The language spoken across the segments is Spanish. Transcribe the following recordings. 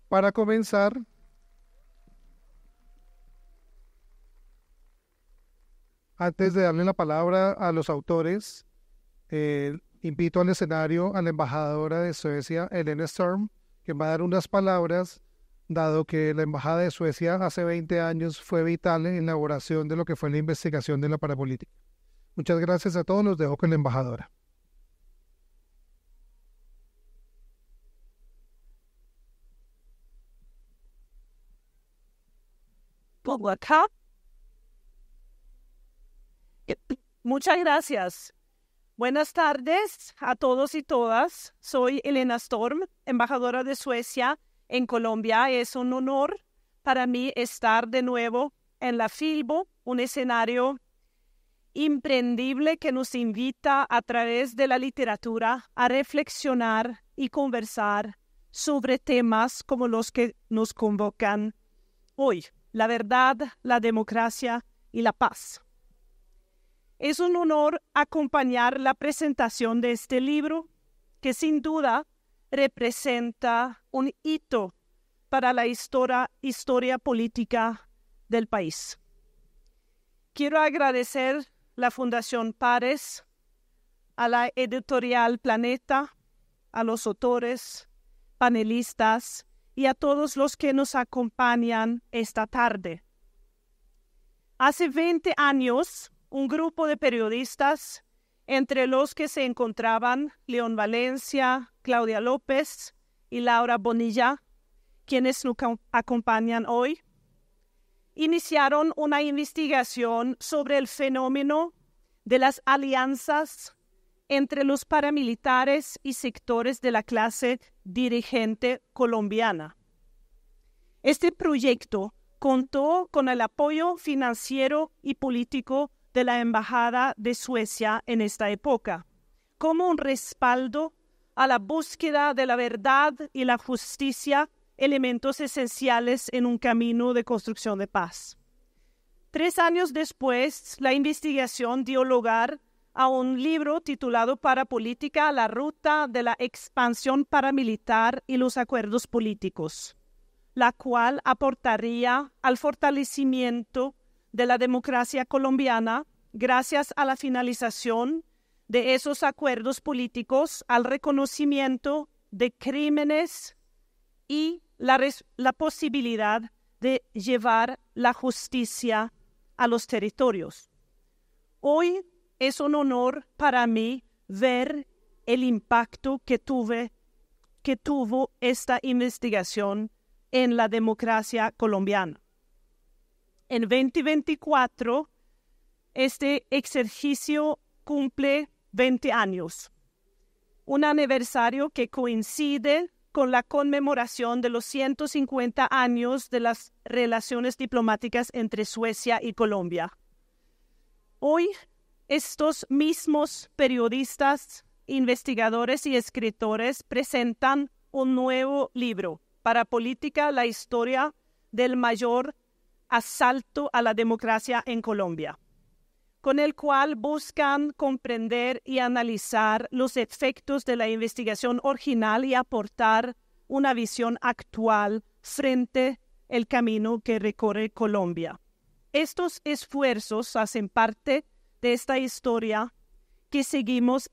Para comenzar, antes de darle la palabra a los autores, invito al escenario a la embajadora de Suecia, Helene Storm, que va a dar unas palabras, dado que la embajada de Suecia hace 20 años fue vital en la elaboración de lo que fue la investigación de la parapolítica. Muchas gracias a todos, los dejo con la embajadora. Pongo acá. Muchas gracias. Buenas tardes a todos y todas. Soy Helene Storm, embajadora de Suecia en Colombia. Es un honor para mí estar de nuevo en la Filbo, un escenario imprescindible que nos invita a través de la literatura a reflexionar y conversar sobre temas como los que nos convocan hoy: la verdad, la democracia y la paz. Es un honor acompañar la presentación de este libro, que sin duda representa un hito para la historia política del país. Quiero agradecer la Fundación Pares, a la editorial Planeta, a los autores, panelistas y a todos los que nos acompañan esta tarde. Hace 20 años, un grupo de periodistas, entre los que se encontraban León Valencia, Claudia López y Laura Bonilla, quienes nos acompañan hoy, iniciaron una investigación sobre el fenómeno de las alianzas entre los paramilitares y sectores de la clase dirigente colombiana. Este proyecto contó con el apoyo financiero y político de la Embajada de Suecia en esta época, como un respaldo a la búsqueda de la verdad y la justicia, elementos esenciales en un camino de construcción de paz. 3 años después, la investigación dio lugar a un libro titulado Parapolítica, la ruta de la expansión paramilitar y los acuerdos políticos, la cual aportaría al fortalecimiento de la democracia colombiana gracias a la finalización de esos acuerdos políticos, al reconocimiento de crímenes y la posibilidad de llevar la justicia a los territorios. Hoy es un honor para mí ver el impacto que tuvo esta investigación en la democracia colombiana. En 2024, este ejercicio cumple 20 años, un aniversario que coincide con la conmemoración de los 150 años de las relaciones diplomáticas entre Suecia y Colombia. Hoy, estos mismos periodistas, investigadores y escritores presentan un nuevo libro, Parapolítica, la historia del mayor asalto a la democracia en Colombia, con el cual buscan comprender y analizar los efectos de la investigación original y aportar una visión actual frente al camino que recorre Colombia. Estos esfuerzos hacen parte de esta historia que seguimos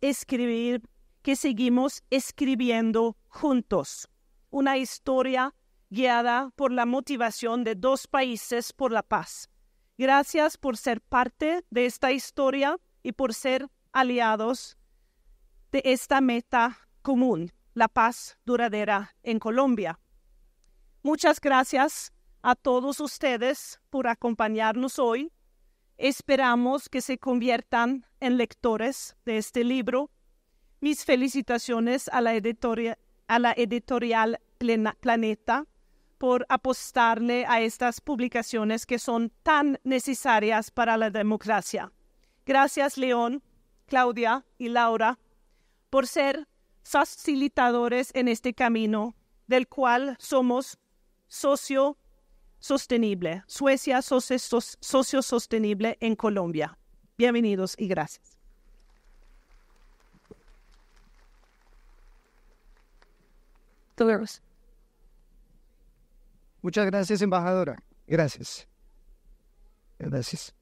escribiendo juntos, una historia guiada por la motivación de 2 países por la paz. Gracias por ser parte de esta historia y por ser aliados de esta meta común, la paz duradera en Colombia. Muchas gracias a todos ustedes por acompañarnos hoy. Esperamos que se conviertan en lectores de este libro. Mis felicitaciones a la editorial Planeta por apostarle a estas publicaciones que son tan necesarias para la democracia. Gracias, León, Claudia y Laura, por ser facilitadores en este camino del cual somos socio sostenible. Suecia, socio sostenible en Colombia. Bienvenidos y gracias. Muchas gracias, embajadora. Gracias. Gracias.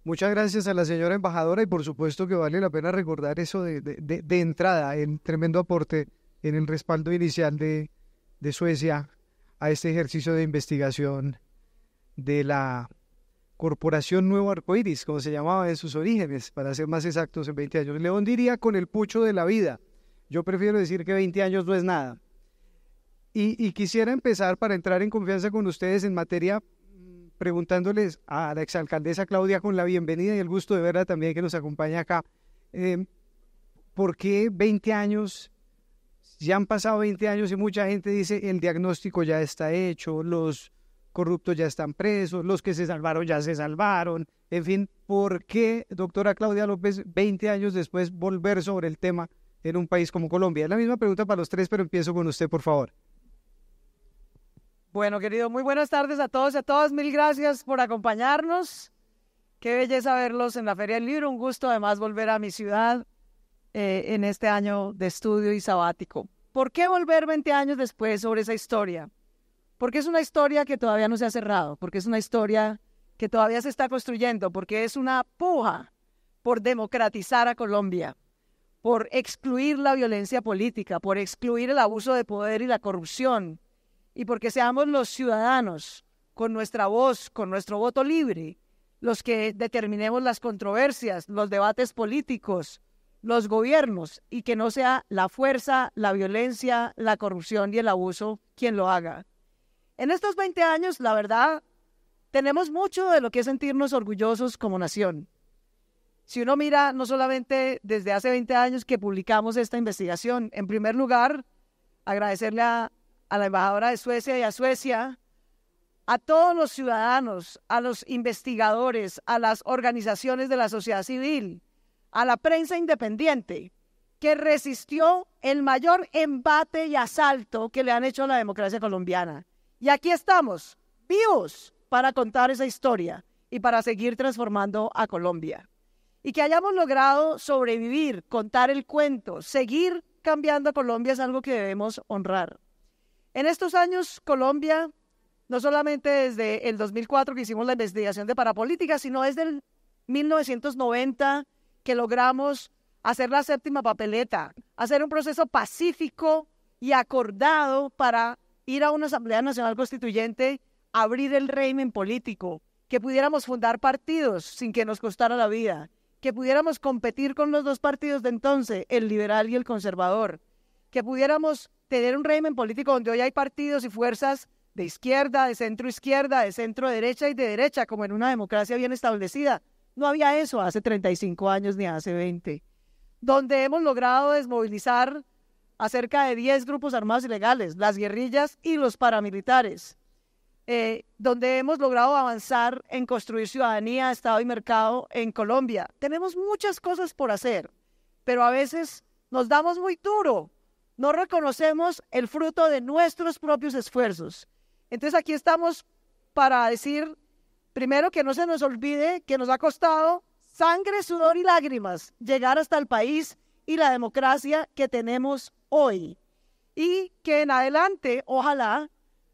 Muchas gracias a la señora embajadora y por supuesto que vale la pena recordar eso de entrada, el tremendo aporte en el respaldo inicial de Suecia a este ejercicio de investigación de la Corporación Nuevo Arcoíris, como se llamaba en sus orígenes, para ser más exactos, en 20 años. León diría con el pucho de la vida. Yo prefiero decir que 20 años no es nada. Y quisiera empezar para entrar en confianza con ustedes en materia, preguntándoles a la exalcaldesa Claudia con la bienvenida y el gusto de verla también que nos acompaña acá. ¿Por qué 20 años? Ya han pasado 20 años y mucha gente dice el diagnóstico ya está hecho, los corruptos ya están presos, los que se salvaron ya se salvaron. En fin, ¿por qué, doctora Claudia López, 20 años después volver sobre el tema en un país como Colombia? Es la misma pregunta para los tres, pero empiezo con usted, por favor. Bueno, querido, muy buenas tardes a todos y a todas. Mil gracias por acompañarnos. Qué belleza verlos en la Feria del Libro. Un gusto además volver a mi ciudad en este año de estudio y sabático. ¿Por qué volver 20 años después sobre esa historia? Porque es una historia que todavía no se ha cerrado, porque es una historia que todavía se está construyendo, porque es una puja por democratizar a Colombia, por excluir la violencia política, por excluir el abuso de poder y la corrupción, y porque seamos los ciudadanos, con nuestra voz, con nuestro voto libre, los que determinemos las controversias, los debates políticos, los gobiernos, y que no sea la fuerza, la violencia, la corrupción y el abuso quien lo haga. En estos 20 años, la verdad, tenemos mucho de lo que sentirnos orgullosos como nación. Si uno mira, no solamente desde hace 20 años que publicamos esta investigación, en primer lugar, agradecerle a la embajadora de Suecia y a Suecia, a todos los ciudadanos, a los investigadores, a las organizaciones de la sociedad civil, a la prensa independiente, que resistió el mayor embate y asalto que le han hecho a la democracia colombiana. Y aquí estamos, vivos, para contar esa historia y para seguir transformando a Colombia. Y que hayamos logrado sobrevivir, contar el cuento, seguir cambiando a Colombia es algo que debemos honrar. En estos años, Colombia, no solamente desde el 2004 que hicimos la investigación de parapolítica, sino desde el 1990 que logramos hacer la séptima papeleta, hacer un proceso pacífico y acordado para ir a una Asamblea Nacional Constituyente, abrir el régimen político, que pudiéramos fundar partidos sin que nos costara la vida, que pudiéramos competir con los dos partidos de entonces, el liberal y el conservador, que pudiéramos tener un régimen político donde hoy hay partidos y fuerzas de izquierda, de centro derecha y de derecha, como en una democracia bien establecida. No había eso hace 35 años ni hace 20. Donde hemos logrado desmovilizar a cerca de 10 grupos armados ilegales, las guerrillas y los paramilitares. Donde hemos logrado avanzar en construir ciudadanía, Estado y mercado en Colombia. Tenemos muchas cosas por hacer, pero a veces nos damos muy duro. No reconocemos el fruto de nuestros propios esfuerzos. Entonces aquí estamos para decir, primero, que no se nos olvide que nos ha costado sangre, sudor y lágrimas llegar hasta el país y la democracia que tenemos hoy. Y que en adelante, ojalá,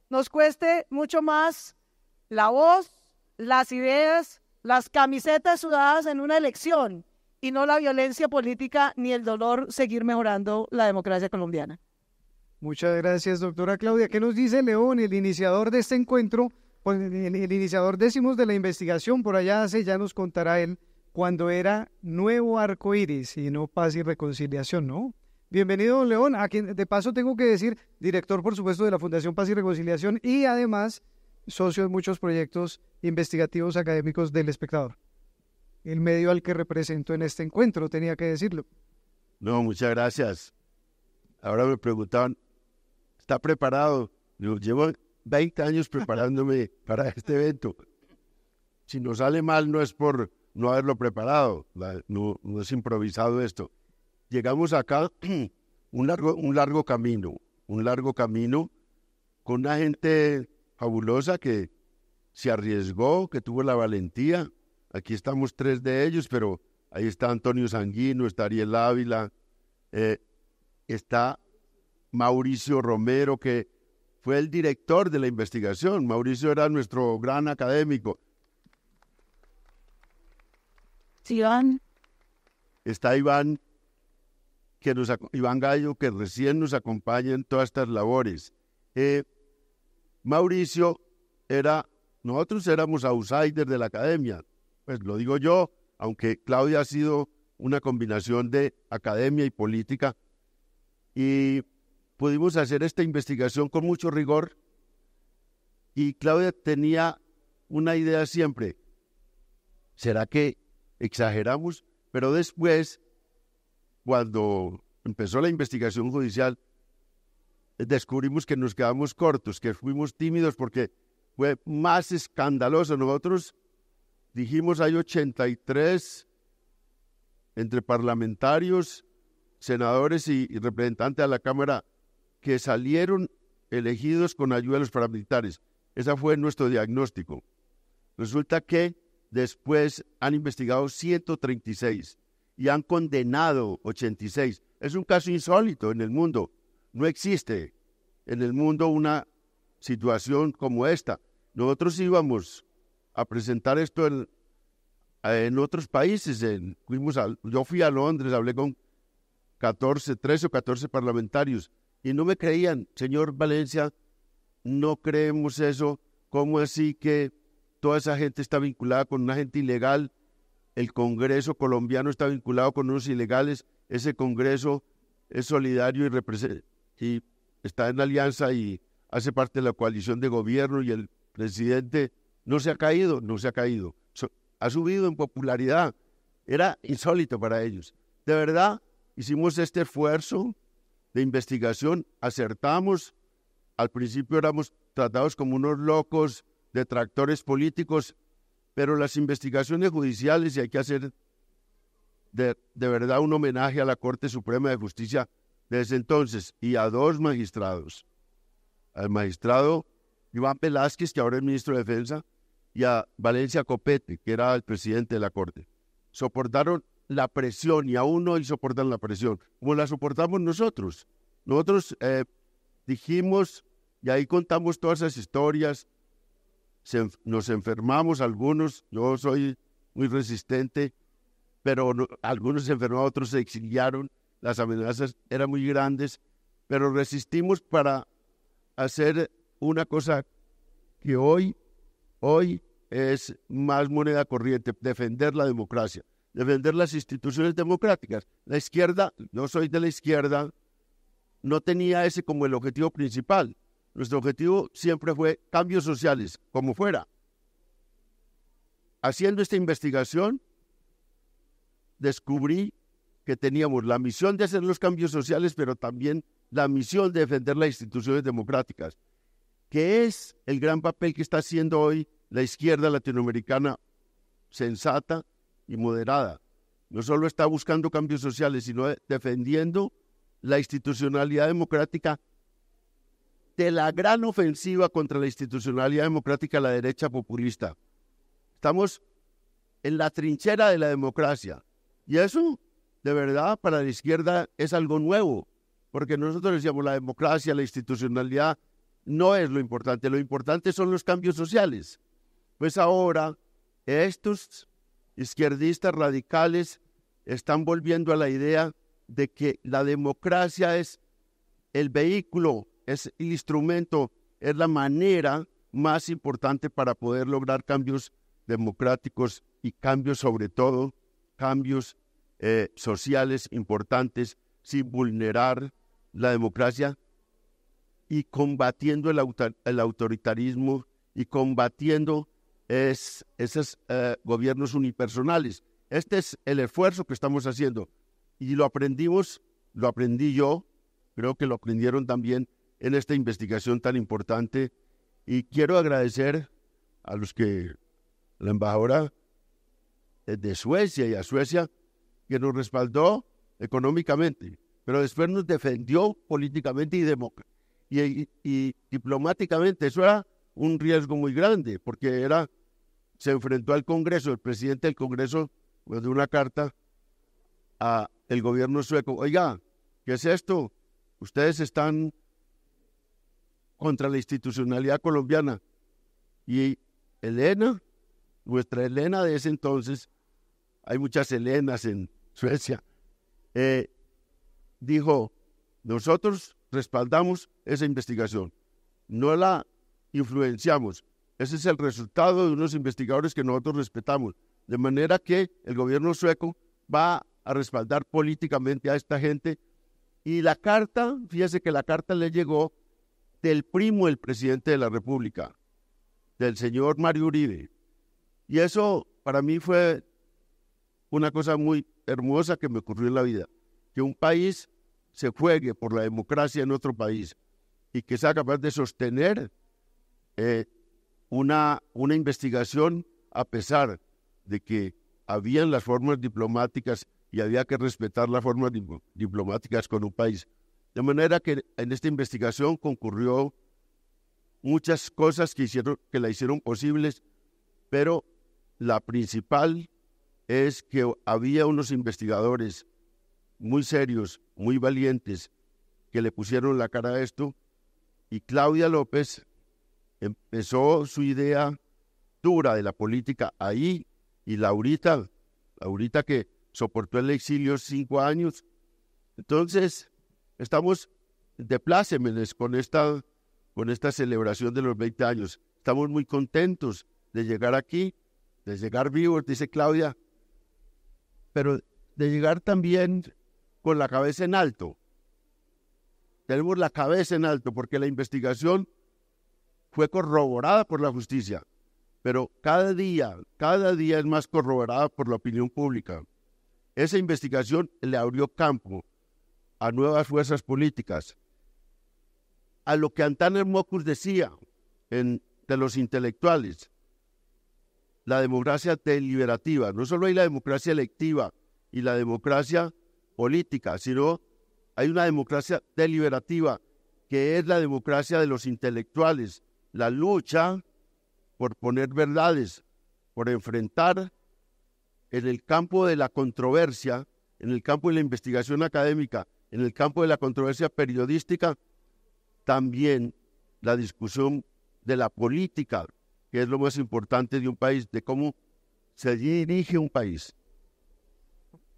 nos cueste mucho más la voz, las ideas, las camisetas sudadas en una elección, y no la violencia política ni el dolor seguir mejorando la democracia colombiana. Muchas gracias, doctora Claudia. ¿Qué nos dice León, el iniciador de este encuentro? Pues el iniciador, decimos, de la investigación, por allá ya nos contará él, cuando era Nuevo Arcoíris y no Paz y Reconciliación, ¿no? Bienvenido, don León, a quien de paso tengo que decir, director, por supuesto, de la Fundación Paz y Reconciliación y además socio de muchos proyectos investigativos académicos del Espectador. El medio al que represento en este encuentro, tenía que decirlo. No, muchas gracias. Ahora me preguntaban, ¿está preparado? Yo llevo 20 años preparándome para este evento. Si nos sale mal no es por no haberlo preparado, no es improvisado esto. Llegamos acá un largo camino con una gente fabulosa que se arriesgó, que tuvo la valentía. Aquí estamos 3 de ellos, pero ahí está Antonio Sanguino, está Ariel Ávila, está Mauricio Romero, que fue el director de la investigación. Mauricio era nuestro gran académico. Sí, Iván. Está Iván, Iván Gallo, que recién nos acompaña en todas estas labores. Mauricio nosotros éramos outsiders de la academia, pues lo digo yo, aunque Claudia ha sido una combinación de academia y política, y pudimos hacer esta investigación con mucho rigor, y Claudia tenía una idea siempre: ¿será que exageramos? Pero después, cuando empezó la investigación judicial, descubrimos que nos quedamos cortos, que fuimos tímidos porque fue más escandaloso. Nosotros dijimos hay 83 entre parlamentarios, senadores y representantes a la Cámara que salieron elegidos con ayuda de los paramilitares. Ese fue nuestro diagnóstico. Resulta que después han investigado 136 y han condenado 86. Es un caso insólito en el mundo. No existe en el mundo una situación como esta. Nosotros íbamos a presentar esto en otros países. Yo fui a Londres, hablé con 13 o 14 parlamentarios y no me creían. Señor Valencia, no creemos eso. ¿Cómo así que toda esa gente está vinculada con una gente ilegal? El Congreso colombiano está vinculado con unos ilegales. Ese Congreso es solidario y está en alianza y hace parte de la coalición de gobierno, y el presidente no se ha caído. Ha subido en popularidad. Era insólito para ellos. De verdad, hicimos este esfuerzo de investigación, acertamos. Al principio éramos tratados como unos locos, detractores políticos, pero las investigaciones judiciales, y hay que hacer de verdad un homenaje a la Corte Suprema de Justicia desde entonces, y a dos magistrados, al magistrado Iván Velázquez, que ahora es ministro de Defensa, y a Valencia Copete, que era el presidente de la Corte. Soportaron la presión, y aún hoy soportan la presión, como la soportamos nosotros. Nosotros dijimos, y ahí contamos todas esas historias, nos enfermamos algunos, yo soy muy resistente, pero algunos se enfermaron, otros se exiliaron, las amenazas eran muy grandes, pero resistimos para hacer una cosa que hoy es más moneda corriente: defender la democracia, defender las instituciones democráticas. La izquierda, yo soy de la izquierda, no tenía ese como el objetivo principal. Nuestro objetivo siempre fue cambios sociales, como fuera. Haciendo esta investigación, descubrí que teníamos la misión de hacer los cambios sociales, pero también la misión de defender las instituciones democráticas, que es el gran papel que está haciendo hoy la izquierda latinoamericana, sensata y moderada. No solo está buscando cambios sociales, sino defendiendo la institucionalidad democrática de la gran ofensiva contra la institucionalidad democrática de la derecha populista. Estamos en la trinchera de la democracia, y eso, de verdad, para la izquierda es algo nuevo, porque nosotros decíamos la democracia, la institucionalidad no es lo importante son los cambios sociales. Pues ahora estos izquierdistas radicales están volviendo a la idea de que la democracia es el vehículo, es el instrumento, es la manera más importante para poder lograr cambios democráticos y cambios, sobre todo, cambios sociales importantes, sin vulnerar la democracia, y combatiendo el autoritarismo y combatiendo esos gobiernos unipersonales. Este es el esfuerzo que estamos haciendo, y lo aprendí yo, creo que lo aprendieron también en esta investigación tan importante, y quiero agradecer a la embajadora de Suecia y a Suecia, que nos respaldó económicamente, pero después nos defendió políticamente y diplomáticamente. Eso era un riesgo muy grande, porque se enfrentó al Congreso. El presidente del Congreso mandó una carta al gobierno sueco: oiga, ¿qué es esto? Ustedes están contra la institucionalidad colombiana. Y Elena, nuestra Elena de ese entonces, hay muchas Elenas en Suecia, dijo, nosotros respaldamos esa investigación, no la influenciamos. Ese es el resultado de unos investigadores que nosotros respetamos. De manera que el gobierno sueco va a respaldar políticamente a esta gente. Y la carta, fíjese que la carta le llegó del primo del presidente de la República, del señor Mario Uribe. Y eso para mí fue una cosa muy hermosa que me ocurrió en la vida. Que un país se juegue por la democracia en otro país y que sea capaz de sostener una investigación a pesar de que habían las formas diplomáticas y había que respetar las formas diplomáticas con un país. De manera que en esta investigación concurrió muchas cosas que la hicieron posibles, pero la principal es que había unos investigadores muy serios, muy valientes, que le pusieron la cara a esto, y Claudia López empezó su idea dura de la política ahí, y Laurita que soportó el exilio 5 años. Entonces, estamos de plácemes con esta celebración de los 20 años. Estamos muy contentos de llegar aquí, de llegar vivos, dice Claudia, pero de llegar también con la cabeza en alto. Tenemos la cabeza en alto porque la investigación fue corroborada por la justicia, pero cada día es más corroborada por la opinión pública. Esa investigación le abrió campo a nuevas fuerzas políticas, a lo que Antanas Mockus decía de los intelectuales, la democracia deliberativa. No solo hay la democracia electiva y la democracia política, sino hay una democracia deliberativa, que es la democracia de los intelectuales, la lucha por poner verdades, por enfrentar en el campo de la controversia, en el campo de la investigación académica, en el campo de la controversia periodística, también la discusión de la política, que es lo más importante de un país, de cómo se dirige un país.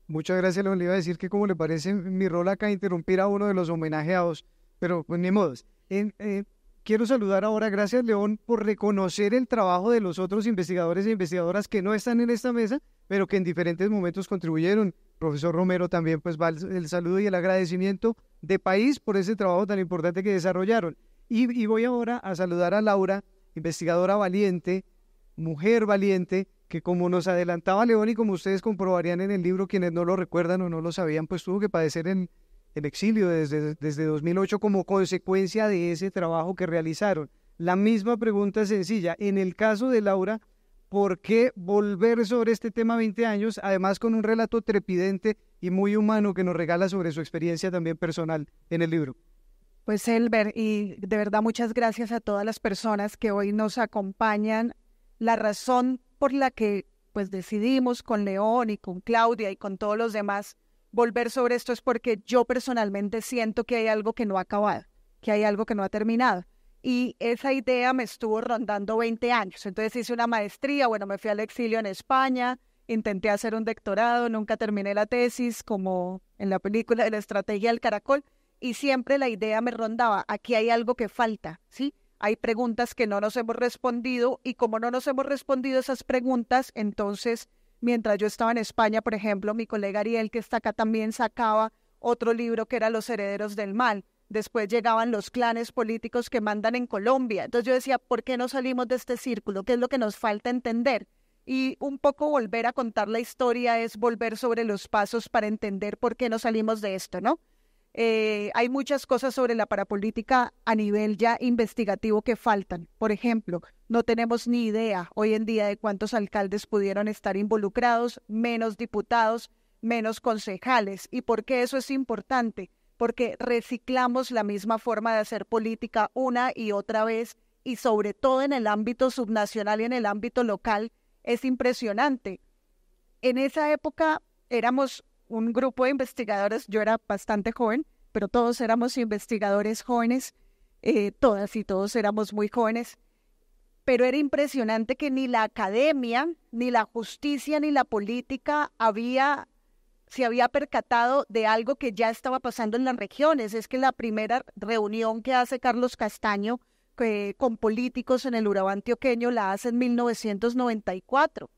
Muchas gracias, León. Le iba a decir que como le parece mi rol acá interrumpir a uno de los homenajeados, pero pues ni modos. Quiero saludar ahora, gracias León, por reconocer el trabajo de los otros investigadores e investigadoras que no están en esta mesa, pero que en diferentes momentos contribuyeron. Profesor Romero también pues va el saludo y el agradecimiento de país por ese trabajo tan importante que desarrollaron. Y voy ahora a saludar a Laura, investigadora valiente, mujer valiente, que como nos adelantaba León y como ustedes comprobarían en el libro, quienes no lo recuerdan o no lo sabían, pues tuvo que padecer en exilio desde 2008 como consecuencia de ese trabajo que realizaron. La misma pregunta sencilla, en el caso de Laura, ¿por qué volver sobre este tema 20 años, además con un relato trepidante y muy humano que nos regala sobre su experiencia también personal en el libro? Pues Elber, y de verdad muchas gracias a todas las personas que hoy nos acompañan. La razón por la que pues decidimos con León y con Claudia y con todos los demás volver sobre esto es porque yo personalmente siento que hay algo que no ha acabado, que hay algo que no ha terminado. Y esa idea me estuvo rondando 20 años. Entonces hice una maestría, me fui al exilio en España, intenté hacer un doctorado, nunca terminé la tesis, como en la película de la estrategia del caracol, y siempre la idea me rondaba, aquí hay algo que falta, ¿sí? Hay preguntas que no nos hemos respondido, y como no nos hemos respondido esas preguntas, entonces, mientras yo estaba en España, por ejemplo, mi colega Ariel, que está acá, también sacaba otro libro que era Los herederos del mal. Después llegaban los clanes políticos que mandan en Colombia. Entonces yo decía, ¿por qué no salimos de este círculo? ¿Qué es lo que nos falta entender? Y un poco volver a contar la historia es volver sobre los pasos para entender por qué no salimos de esto, ¿no? Hay muchas cosas sobre la parapolítica a nivel ya investigativo que faltan. Por ejemplo, no tenemos ni idea hoy en día de cuántos alcaldes pudieron estar involucrados, menos diputados, menos concejales. ¿Y por qué eso es importante? Porque reciclamos la misma forma de hacer política una y otra vez, y sobre todo en el ámbito subnacional y en el ámbito local, es impresionante. En esa época éramos un grupo de investigadores, yo era bastante joven, pero todos éramos investigadores jóvenes, todas y todos éramos muy jóvenes, pero era impresionante que ni la academia, ni la justicia, ni la política se había percatado de algo que ya estaba pasando en las regiones. Es que la primera reunión que hace Carlos Castaño con políticos en el Urabá antioqueño la hace en 1994.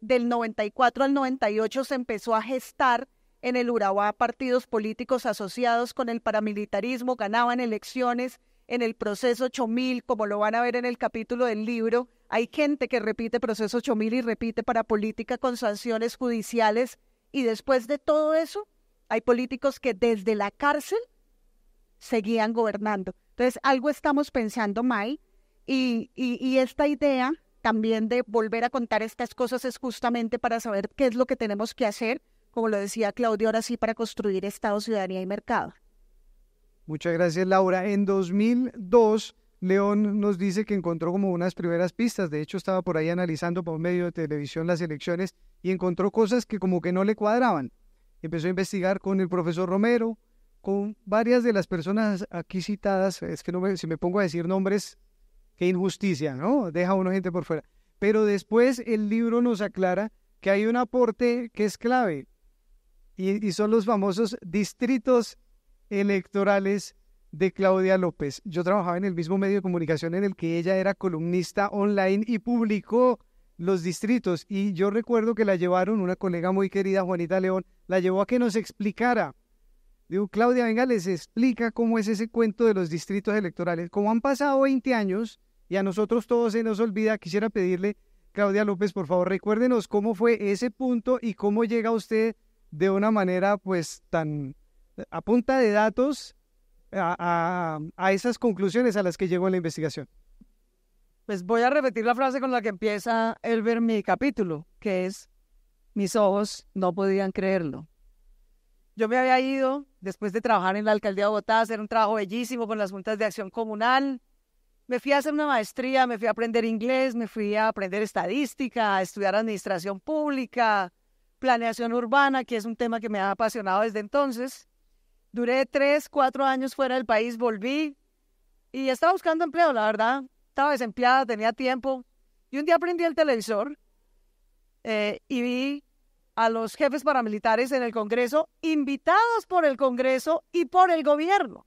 Del 94 al 98 se empezó a gestar en el Urabá partidos políticos asociados con el paramilitarismo, ganaban elecciones. En el proceso 8000, como lo van a ver en el capítulo del libro, hay gente que repite proceso 8000 y repite para política con sanciones judiciales, y después de todo eso, hay políticos que desde la cárcel seguían gobernando. Entonces, algo estamos pensando, May, y esta idea también de volver a contar estas cosas es justamente para saber qué es lo que tenemos que hacer, como lo decía Claudia, ahora sí, para construir Estado, ciudadanía y mercado. Muchas gracias, Laura. En 2002, León nos dice que encontró como unas primeras pistas. De hecho, estaba por ahí analizando por medio de televisión las elecciones y encontró cosas que como que no le cuadraban. Empezó a investigar con el profesor Romero, con varias de las personas aquí citadas. Es que si me pongo a decir nombres, qué injusticia, ¿no? Deja a uno gente por fuera. Pero después el libro nos aclara que hay un aporte que es clave y son los famosos distritos electorales de Claudia López. Yo trabajaba en el mismo medio de comunicación en el que ella era columnista online y publicó los distritos, y yo recuerdo que la llevaron, una colega muy querida, Juanita León, la llevó a que nos explicara. Digo, Claudia, venga, les explica cómo es ese cuento de los distritos electorales. Como han pasado 20 años y a nosotros todo se nos olvida, quisiera pedirle, Claudia López, por favor, recuérdenos cómo fue ese punto y cómo llega usted de una manera pues tan a punta de datos a esas conclusiones a las que llegó en la investigación. Pues voy a repetir la frase con la que empieza Elber mi capítulo, que es: mis ojos no podían creerlo. Yo me había ido, después de trabajar en la alcaldía de Bogotá, a hacer un trabajo bellísimo con las juntas de acción comunal. Me fui a hacer una maestría, me fui a aprender inglés, me fui a aprender estadística, a estudiar administración pública, planeación urbana, que es un tema que me ha apasionado desde entonces. Duré 3, 4 años fuera del país, volví y estaba buscando empleo, la verdad. Estaba desempleada, tenía tiempo. Y un día prendí el televisor y vi a los jefes paramilitares en el Congreso, invitados por el Congreso y por el gobierno.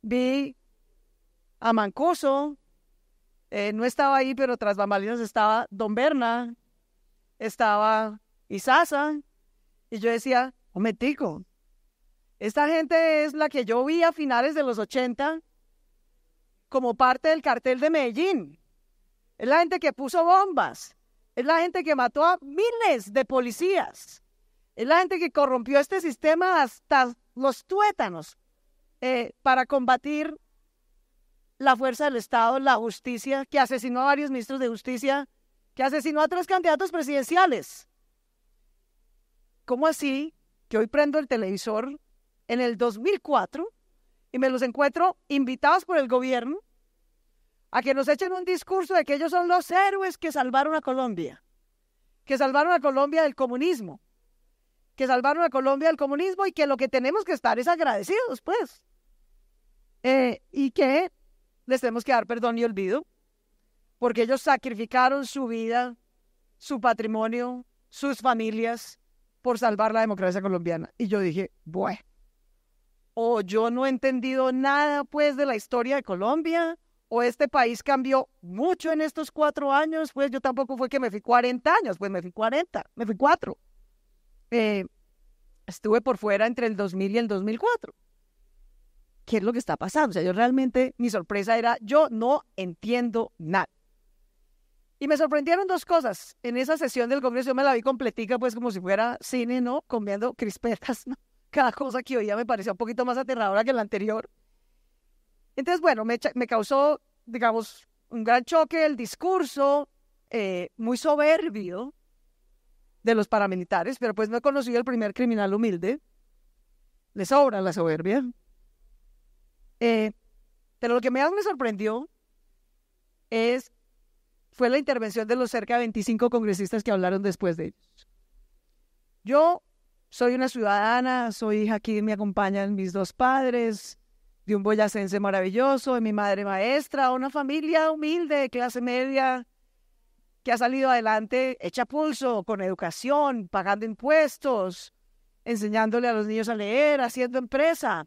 Vi a Mancuso, no estaba ahí, pero tras bambalinas estaba Don Berna, estaba Isaza, y yo decía, momentico, esta gente es la que yo vi a finales de los 80 como parte del cartel de Medellín. Es la gente que puso bombas, es la gente que mató a miles de policías, es la gente que corrompió este sistema hasta los tuétanos para combatir la fuerza del Estado, la justicia, que asesinó a varios ministros de justicia, que asesinó a 3 candidatos presidenciales. ¿Cómo así que hoy prendo el televisor en el 2004 y me los encuentro invitados por el gobierno a que nos echen un discurso de que ellos son los héroes que salvaron a Colombia del comunismo, y que lo que tenemos que estar es agradecidos, pues, y que les tenemos que dar perdón y olvido, porque ellos sacrificaron su vida, su patrimonio, sus familias, por salvar la democracia colombiana? Y yo dije, bueno, o yo no he entendido nada, pues, de la historia de Colombia, o este país cambió mucho en estos 4 años, pues yo tampoco fue que me fui 40 años, pues me fui 4. Estuve por fuera entre el 2000 y el 2004. ¿Qué es lo que está pasando? O sea, yo realmente, mi sorpresa era, yo no entiendo nada. Y me sorprendieron 2 cosas. En esa sesión del Congreso yo me la vi completica, pues como si fuera cine, ¿no? Comiendo crispetas, ¿no? Cada cosa que oía me parecía un poquito más aterradora que la anterior. Entonces, bueno, me causó, digamos, un gran choque el discurso muy soberbio de los paramilitares, pero pues no he conocido el primer criminal humilde. Le sobra la soberbia. Pero lo que más me sorprendió fue la intervención de los cerca de 25 congresistas que hablaron después de ellos. Yo soy una ciudadana, soy hija, aquí me acompañan mis 2 padres, de un boyacense maravilloso, de mi madre maestra, una familia humilde de clase media que ha salido adelante hecha pulso, con educación, pagando impuestos, enseñándole a los niños a leer, haciendo empresa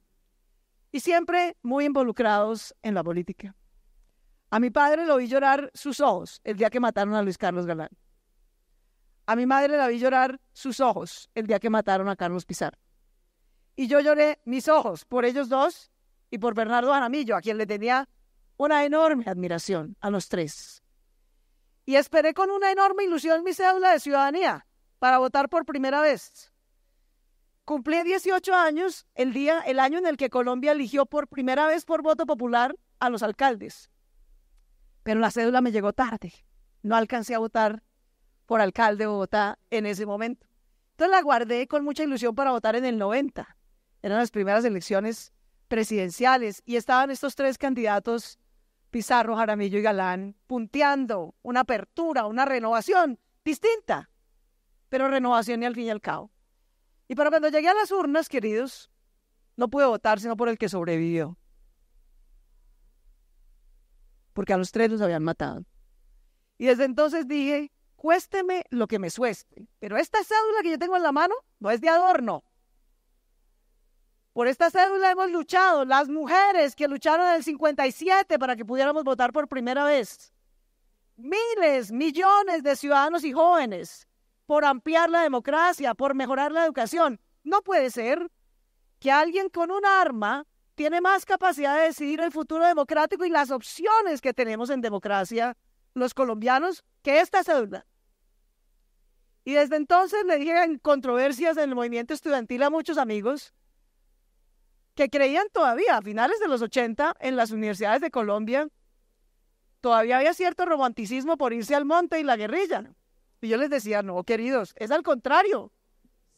y siempre muy involucrados en la política. A mi padre lo vi llorar sus ojos el día que mataron a Luis Carlos Galán. A mi madre la vi llorar sus ojos el día que mataron a Carlos Pizarro. Y yo lloré mis ojos por ellos dos y por Bernardo Jaramillo, a quien le tenía una enorme admiración, a los tres. Y esperé con una enorme ilusión mi cédula de ciudadanía para votar por primera vez. Cumplí 18 años el año en el que Colombia eligió por primera vez por voto popular a los alcaldes. Pero la cédula me llegó tarde. No alcancé a votar por alcalde de Bogotá en ese momento. Entonces la guardé con mucha ilusión para votar en el 90. Eran las primeras elecciones presidenciales y estaban estos tres candidatos, Pizarro, Jaramillo y Galán, punteando una apertura, una renovación distinta, pero renovación y al fin y al cabo. Y para cuando llegué a las urnas, queridos, no pude votar sino por el que sobrevivió. Porque a los tres los habían matado. Y desde entonces dije, cuésteme lo que me sueste, pero esta cédula que yo tengo en la mano no es de adorno. Por esta cédula hemos luchado, las mujeres que lucharon en el 57 para que pudiéramos votar por primera vez. Miles, millones de ciudadanos y jóvenes por ampliar la democracia, por mejorar la educación. No puede ser que alguien con un arma tiene más capacidad de decidir el futuro democrático y las opciones que tenemos en democracia los colombianos que esta cédula. Y desde entonces le dije en controversias en el movimiento estudiantil a muchos amigos que creían todavía, a finales de los 80, en las universidades de Colombia, todavía había cierto romanticismo por irse al monte y la guerrilla. Y yo les decía, no, queridos, es al contrario.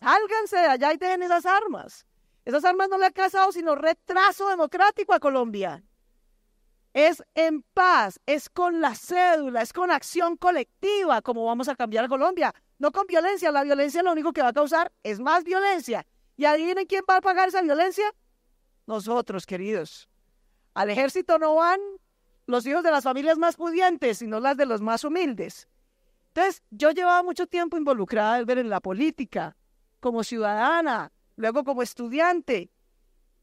Sálganse de allá y dejen esas armas. Esas armas no le han causado sino retraso democrático a Colombia. Es en paz, es con la cédula, es con acción colectiva como vamos a cambiar a Colombia. No con violencia, la violencia lo único que va a causar es más violencia. ¿Y adivinen quién va a pagar esa violencia? Nosotros, queridos. Al ejército no van los hijos de las familias más pudientes, sino las de los más humildes. Entonces, yo llevaba mucho tiempo involucrada en la política, como ciudadana, luego como estudiante.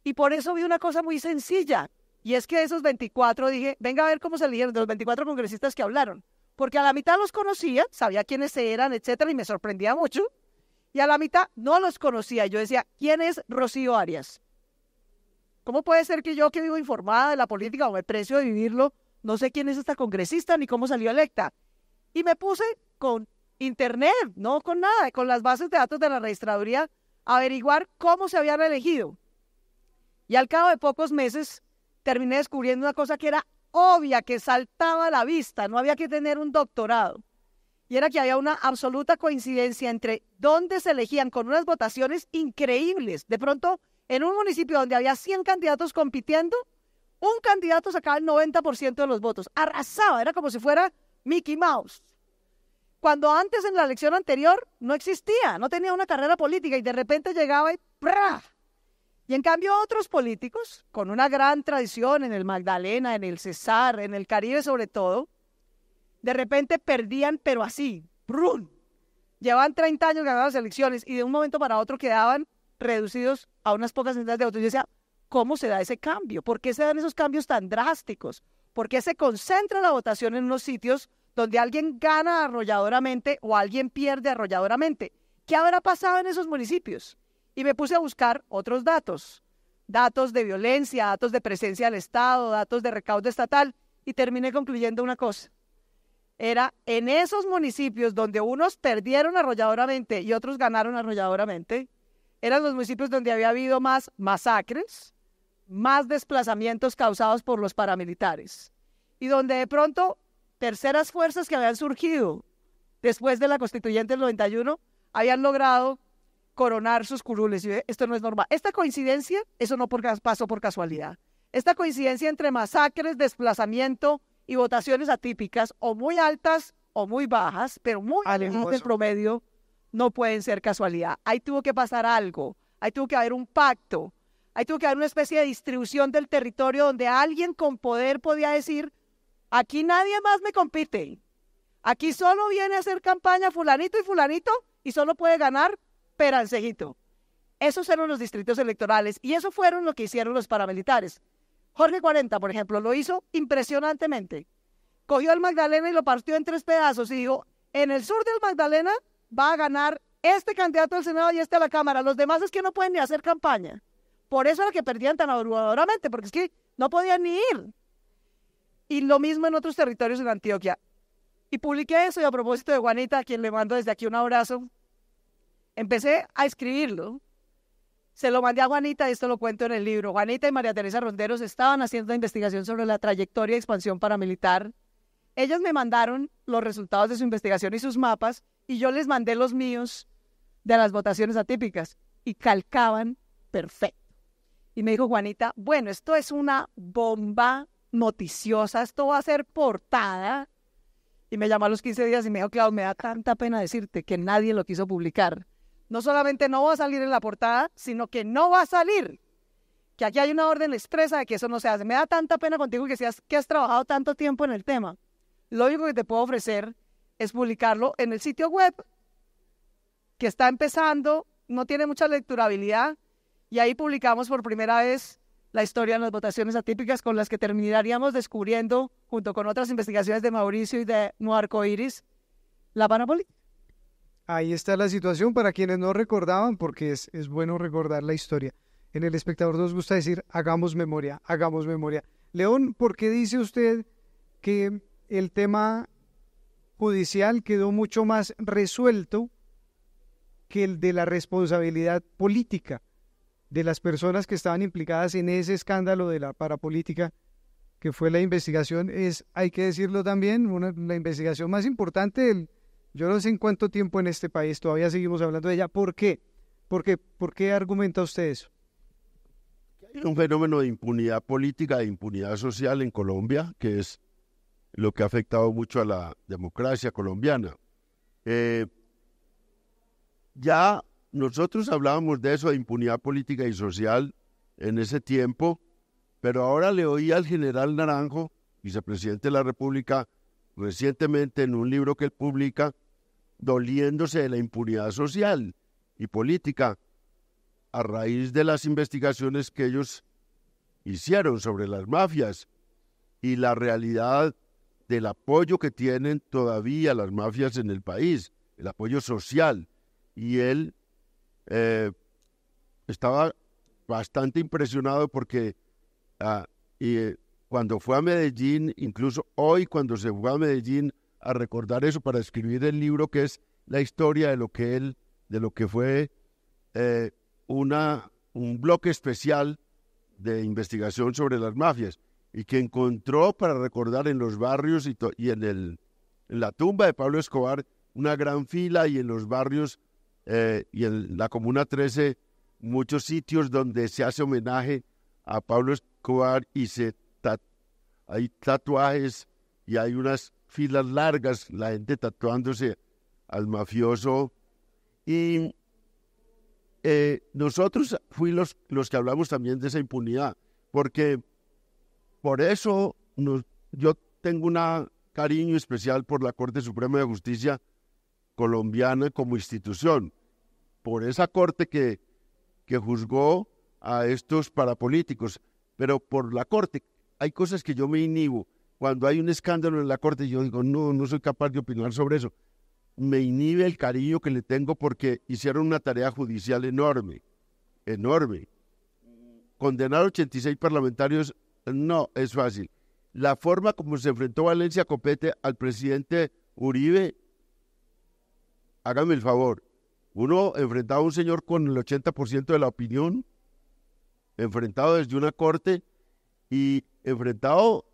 Y por eso vi una cosa muy sencilla. Y es que de esos 24 dije, venga a ver cómo se eligieron, de los 24 congresistas que hablaron. Porque a la mitad los conocía, sabía quiénes eran, etcétera, y me sorprendía mucho. Y a la mitad no los conocía. Yo decía, ¿quién es Rocío Arias? ¿Cómo puede ser que yo, que vivo informada de la política o me precio de vivirlo, no sé quién es esta congresista ni cómo salió electa? Y me puse con internet, no con nada, con las bases de datos de la registraduría, a averiguar cómo se habían elegido. Y al cabo de pocos meses terminé descubriendo una cosa que era obvia, que saltaba a la vista, no había que tener un doctorado. Y era que había una absoluta coincidencia entre dónde se elegían con unas votaciones increíbles. De pronto, en un municipio donde había 100 candidatos compitiendo, un candidato sacaba el 90% de los votos. Arrasaba, era como si fuera Mickey Mouse. Cuando antes, en la elección anterior, no existía, no tenía una carrera política y de repente llegaba y ¡prá! Y en cambio otros políticos, con una gran tradición en el Magdalena, en el Cesar, en el Caribe sobre todo, de repente perdían, pero así, ¡brum! Llevaban 30 años ganando las elecciones y de un momento para otro quedaban reducidos a unas pocas centenas de votos. Yo decía, ¿cómo se da ese cambio? ¿Por qué se dan esos cambios tan drásticos? ¿Por qué se concentra la votación en unos sitios donde alguien gana arrolladoramente o alguien pierde arrolladoramente? ¿Qué habrá pasado en esos municipios? Y me puse a buscar otros datos de violencia, datos de presencia del Estado, datos de recaudo estatal, y terminé concluyendo una cosa. Era en esos municipios donde unos perdieron arrolladoramente y otros ganaron arrolladoramente, eran los municipios donde había habido más masacres, más desplazamientos causados por los paramilitares, y donde de pronto terceras fuerzas que habían surgido después de la Constituyente del 91 habían logrado coronar sus curules. Y esto no es normal. Esta coincidencia, eso no pasó por casualidad. Esta coincidencia entre masacres, desplazamiento y votaciones atípicas, o muy altas o muy bajas, pero muy alejadas del promedio, no pueden ser casualidad. Ahí tuvo que pasar algo, ahí tuvo que haber un pacto, Ahí tuvo que haber una especie de distribución del territorio donde alguien con poder podía decir, aquí nadie más me compite. Aquí solo viene a hacer campaña fulanito y fulanito y solo puede ganar Perancejito. Esos eran los distritos electorales y eso fueron lo que hicieron los paramilitares. Jorge 40, por ejemplo, lo hizo impresionantemente. Cogió el Magdalena y lo partió en 3 pedazos y dijo, en el sur del Magdalena va a ganar este candidato al Senado y este a la Cámara. Los demás es que no pueden ni hacer campaña. Por eso era que perdían tan abrumadoramente, porque es que no podían ni ir. Y lo mismo en otros territorios en Antioquia. Y publiqué eso y a propósito de Juanita, a quien le mando desde aquí un abrazo, empecé a escribirlo. Se lo mandé a Juanita y esto lo cuento en el libro. Juanita y María Teresa Ronderos estaban haciendo investigación sobre la trayectoria y expansión paramilitar. Ellas me mandaron los resultados de su investigación y sus mapas y yo les mandé los míos de las votaciones atípicas y calcaban perfecto. Y me dijo Juanita, bueno, esto es una bomba noticiosa, esto va a ser portada. Y me llamó a los 15 días y me dijo, Clau, me da tanta pena decirte que nadie lo quiso publicar. No solamente no va a salir en la portada, sino que no va a salir. Que aquí hay una orden expresa de que eso no se hace. Me da tanta pena contigo que has trabajado tanto tiempo en el tema. Lo único que te puedo ofrecer es publicarlo en el sitio web, que está empezando, no tiene mucha lecturabilidad, y ahí publicamos por primera vez la historia de las votaciones atípicas con las que terminaríamos descubriendo, junto con otras investigaciones de Mauricio y de No Arcoiris, la Panapolítica. Ahí está la situación para quienes no recordaban, porque es bueno recordar la historia. En El Espectador nos gusta decir, hagamos memoria, hagamos memoria. León, ¿por qué dice usted que el tema judicial quedó mucho más resuelto que el de la responsabilidad política de las personas que estaban implicadas en ese escándalo de la parapolítica, que fue la investigación, hay que decirlo también, la investigación más importante yo no sé en cuánto tiempo en este país, todavía seguimos hablando de ella. ¿Por qué? ¿Por qué argumenta usted eso? Hay un fenómeno de impunidad política, de impunidad social en Colombia, que es lo que ha afectado mucho a la democracia colombiana. Ya nosotros hablábamos de eso, de impunidad política y social en ese tiempo, pero ahora le oí al general Naranjo, vicepresidente de la República, recientemente en un libro que él publica, doliéndose de la impunidad social y política a raíz de las investigaciones que ellos hicieron sobre las mafias y la realidad del apoyo que tienen todavía las mafias en el país, el apoyo social. Y él estaba bastante impresionado porque cuando fue a Medellín, incluso hoy cuando se fue a Medellín a recordar eso para escribir el libro que es la historia de lo que fue un bloque especial de investigación sobre las mafias y que encontró para recordar en los barrios y en la tumba de Pablo Escobar una gran fila y en los barrios y en la Comuna 13 muchos sitios donde se hace homenaje a Pablo Escobar y hay tatuajes y hay unas filas largas, la gente tatuándose al mafioso. Y nosotros fuimos los que hablamos también de esa impunidad, porque por eso yo tengo un cariño especial por la Corte Suprema de Justicia colombiana como institución, por esa corte que juzgó a estos parapolíticos, pero por la corte hay cosas que yo me inhibo. Cuando hay un escándalo en la corte, yo digo, no soy capaz de opinar sobre eso. Me inhibe el cariño que le tengo porque hicieron una tarea judicial enorme. Condenar 86 parlamentarios no es fácil. La forma como se enfrentó Valencia Copete al presidente Uribe, hágame el favor, uno enfrentaba a un señor con el 80% de la opinión, enfrentado desde una corte y enfrentado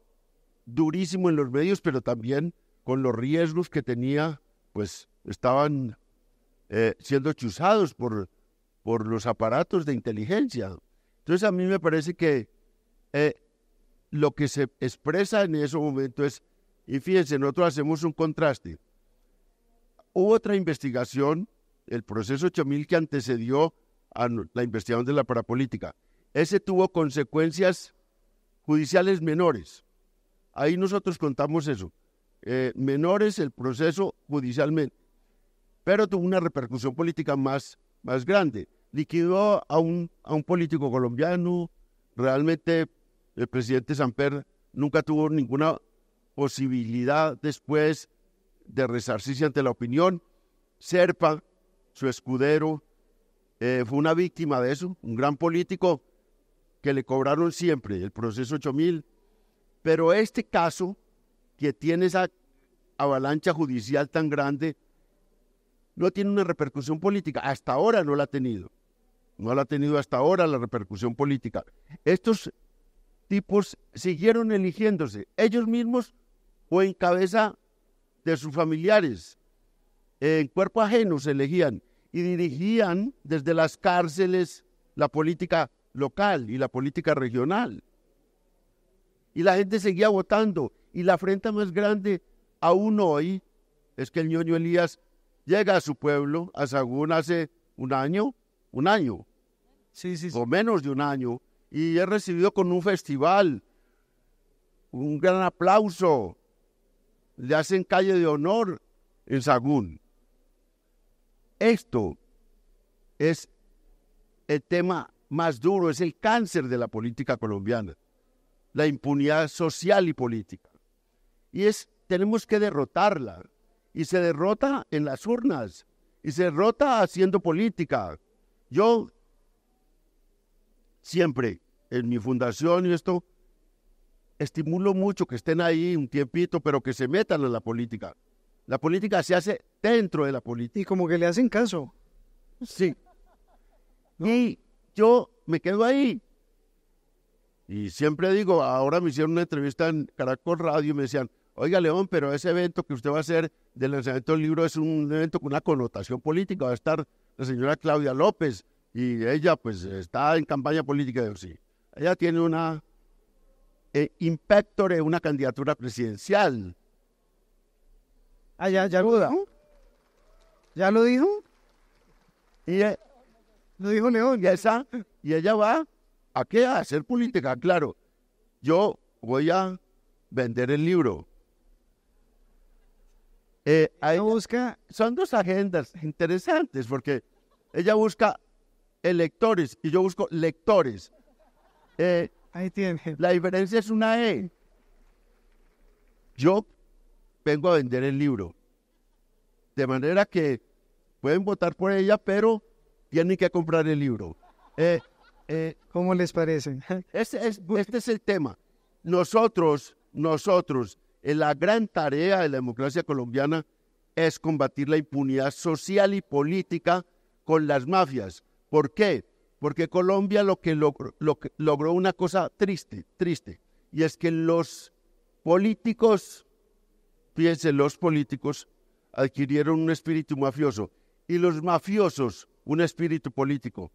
durísimo en los medios, pero también con los riesgos que tenía, pues estaban siendo chuzados por los aparatos de inteligencia. Entonces a mí me parece que lo que se expresa en ese momento es, y fíjense, nosotros hacemos un contraste. Hubo otra investigación, el proceso 8000 que antecedió a la investigación de la parapolítica, ese tuvo consecuencias judiciales menores. Ahí nosotros contamos eso. Menores el proceso judicialmente, pero tuvo una repercusión política más grande. Liquidó a un político colombiano. Realmente el presidente Samper nunca tuvo ninguna posibilidad después de resarcirse ante la opinión. Serpa, su escudero, fue una víctima de eso, un gran político que le cobraron siempre el proceso 8000, pero este caso que tiene esa avalancha judicial tan grande no tiene una repercusión política, hasta ahora no la ha tenido. No la ha tenido hasta ahora la repercusión política. Estos tipos siguieron eligiéndose, ellos mismos o en cabeza de sus familiares, en cuerpo ajeno se elegían y dirigían desde las cárceles la política local y la política regional. Y la gente seguía votando. Y la afrenta más grande aún hoy es que el ñoño Elías llega a su pueblo, a Sagún, hace un año, Sí. o menos de un año, y es recibido con un festival, un gran aplauso, le hacen calle de honor en Sagún. Esto es el tema más duro, es el cáncer de la política colombiana, la impunidad social y política. Y tenemos que derrotarla, y se derrota en las urnas, y se derrota haciendo política. Yo siempre, en mi fundación y esto, estimulo mucho que estén ahí un tiempito, pero que se metan en la política. La política se hace dentro de la política. Y como que le hacen caso. Sí. Y yo me quedo ahí. Y siempre digo, ahora me hicieron una entrevista en Caracol Radio y me decían, oiga León, pero ese evento que usted va a hacer del lanzamiento del libro es un evento con una connotación política. Va a estar la señora Claudia López y ella pues está en campaña política. Yo, sí. Ella tiene una impectore, una candidatura presidencial. Ah, ya lo dijo. ¿Ya lo dijo? Y Lo dijo León. y ella va ¿a qué? A hacer política, claro. Yo voy a vender el libro. Son dos agendas interesantes porque ella busca electores y yo busco lectores. Ahí tiene. La diferencia es una E. Yo vengo a vender el libro. De manera que pueden votar por ella, pero tienen que comprar el libro. ¿Cómo les parece? Este es el tema. Nosotros, la gran tarea de la democracia colombiana es combatir la impunidad social y política con las mafias. ¿Por qué? Porque Colombia lo que logró una cosa triste, y es que los políticos, fíjense, los políticos adquirieron un espíritu mafioso y los mafiosos un espíritu político.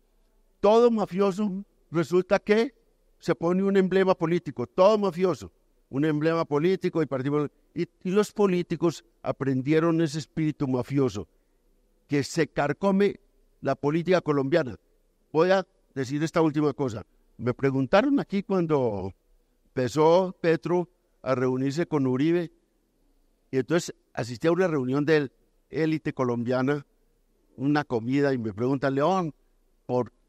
Todo mafioso resulta que se pone un emblema político, todo mafioso, un emblema político y los políticos aprendieron ese espíritu mafioso que se carcome la política colombiana. Voy a decir esta última cosa. Me preguntaron aquí cuando empezó Petro a reunirse con Uribe y entonces asistí a una reunión de élite colombiana, una comida, y me preguntan, León,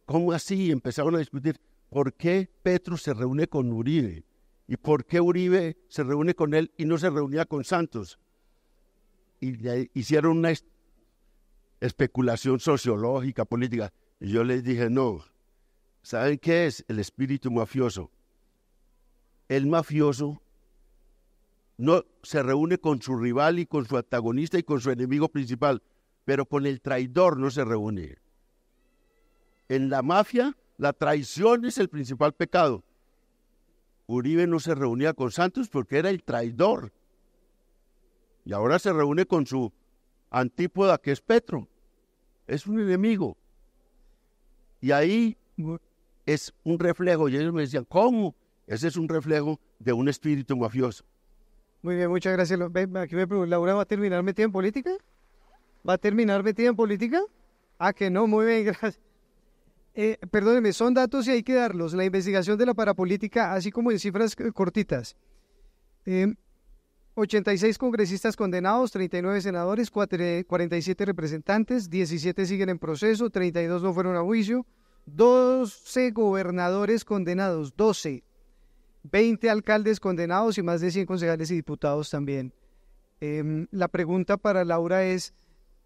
¿cómo así? Empezaron a discutir, ¿por qué Petro se reúne con Uribe? ¿Y por qué Uribe se reúne con él y no se reunía con Santos? Y hicieron una especulación sociológica, política. Y yo les dije, no, ¿saben qué es el espíritu mafioso? El mafioso no se reúne con su rival y con su antagonista y con su enemigo principal, pero con el traidor no se reúne. En la mafia, la traición es el principal pecado. Uribe no se reunía con Santos porque era el traidor. Y ahora se reúne con su antípoda, que es Petro. Es un enemigo. Y ahí es un reflejo. Y ellos me decían, ¿cómo? Ese es un reflejo de un espíritu mafioso. Muy bien, muchas gracias. Aquí me pregunto, ¿Laura va a terminar metida en política? ¿Va a terminar metida en política? Ah, que no, muy bien, gracias. Perdóneme, son datos y hay que darlos. La investigación de la parapolítica, así como en cifras cortitas. 86 congresistas condenados, 39 senadores, 47 representantes, 17 siguen en proceso, 32 no fueron a juicio, 12 gobernadores condenados, 12, 20 alcaldes condenados y más de 100 concejales y diputados también. La pregunta para Laura es,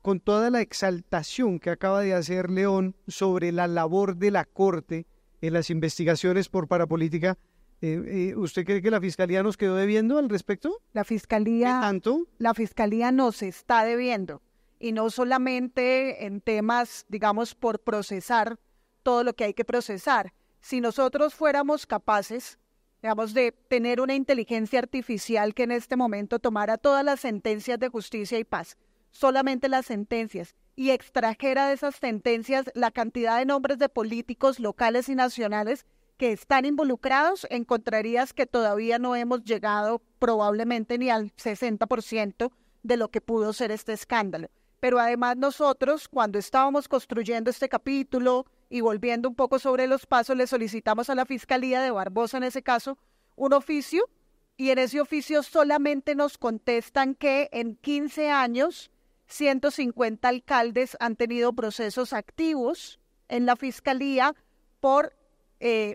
con toda la exaltación que acaba de hacer León sobre la labor de la Corte en las investigaciones por parapolítica, ¿usted cree que la Fiscalía nos quedó debiendo al respecto? La ¿Qué Fiscalía, tanto? la Fiscalía nos está debiendo, y no solamente en temas, digamos, por procesar todo lo que hay que procesar. Si nosotros fuéramos capaces, digamos, de tener una inteligencia artificial que en este momento tomara todas las sentencias de justicia y paz, solamente las sentencias, y extrajera de esas sentencias la cantidad de nombres de políticos locales y nacionales que están involucrados, encontrarías que todavía no hemos llegado probablemente ni al 60% de lo que pudo ser este escándalo. Pero además nosotros, cuando estábamos construyendo este capítulo y volviendo un poco sobre los pasos, le solicitamos a la Fiscalía de Barbosa, en ese caso, un oficio, y en ese oficio solamente nos contestan que en 15 años 150 alcaldes han tenido procesos activos en la Fiscalía por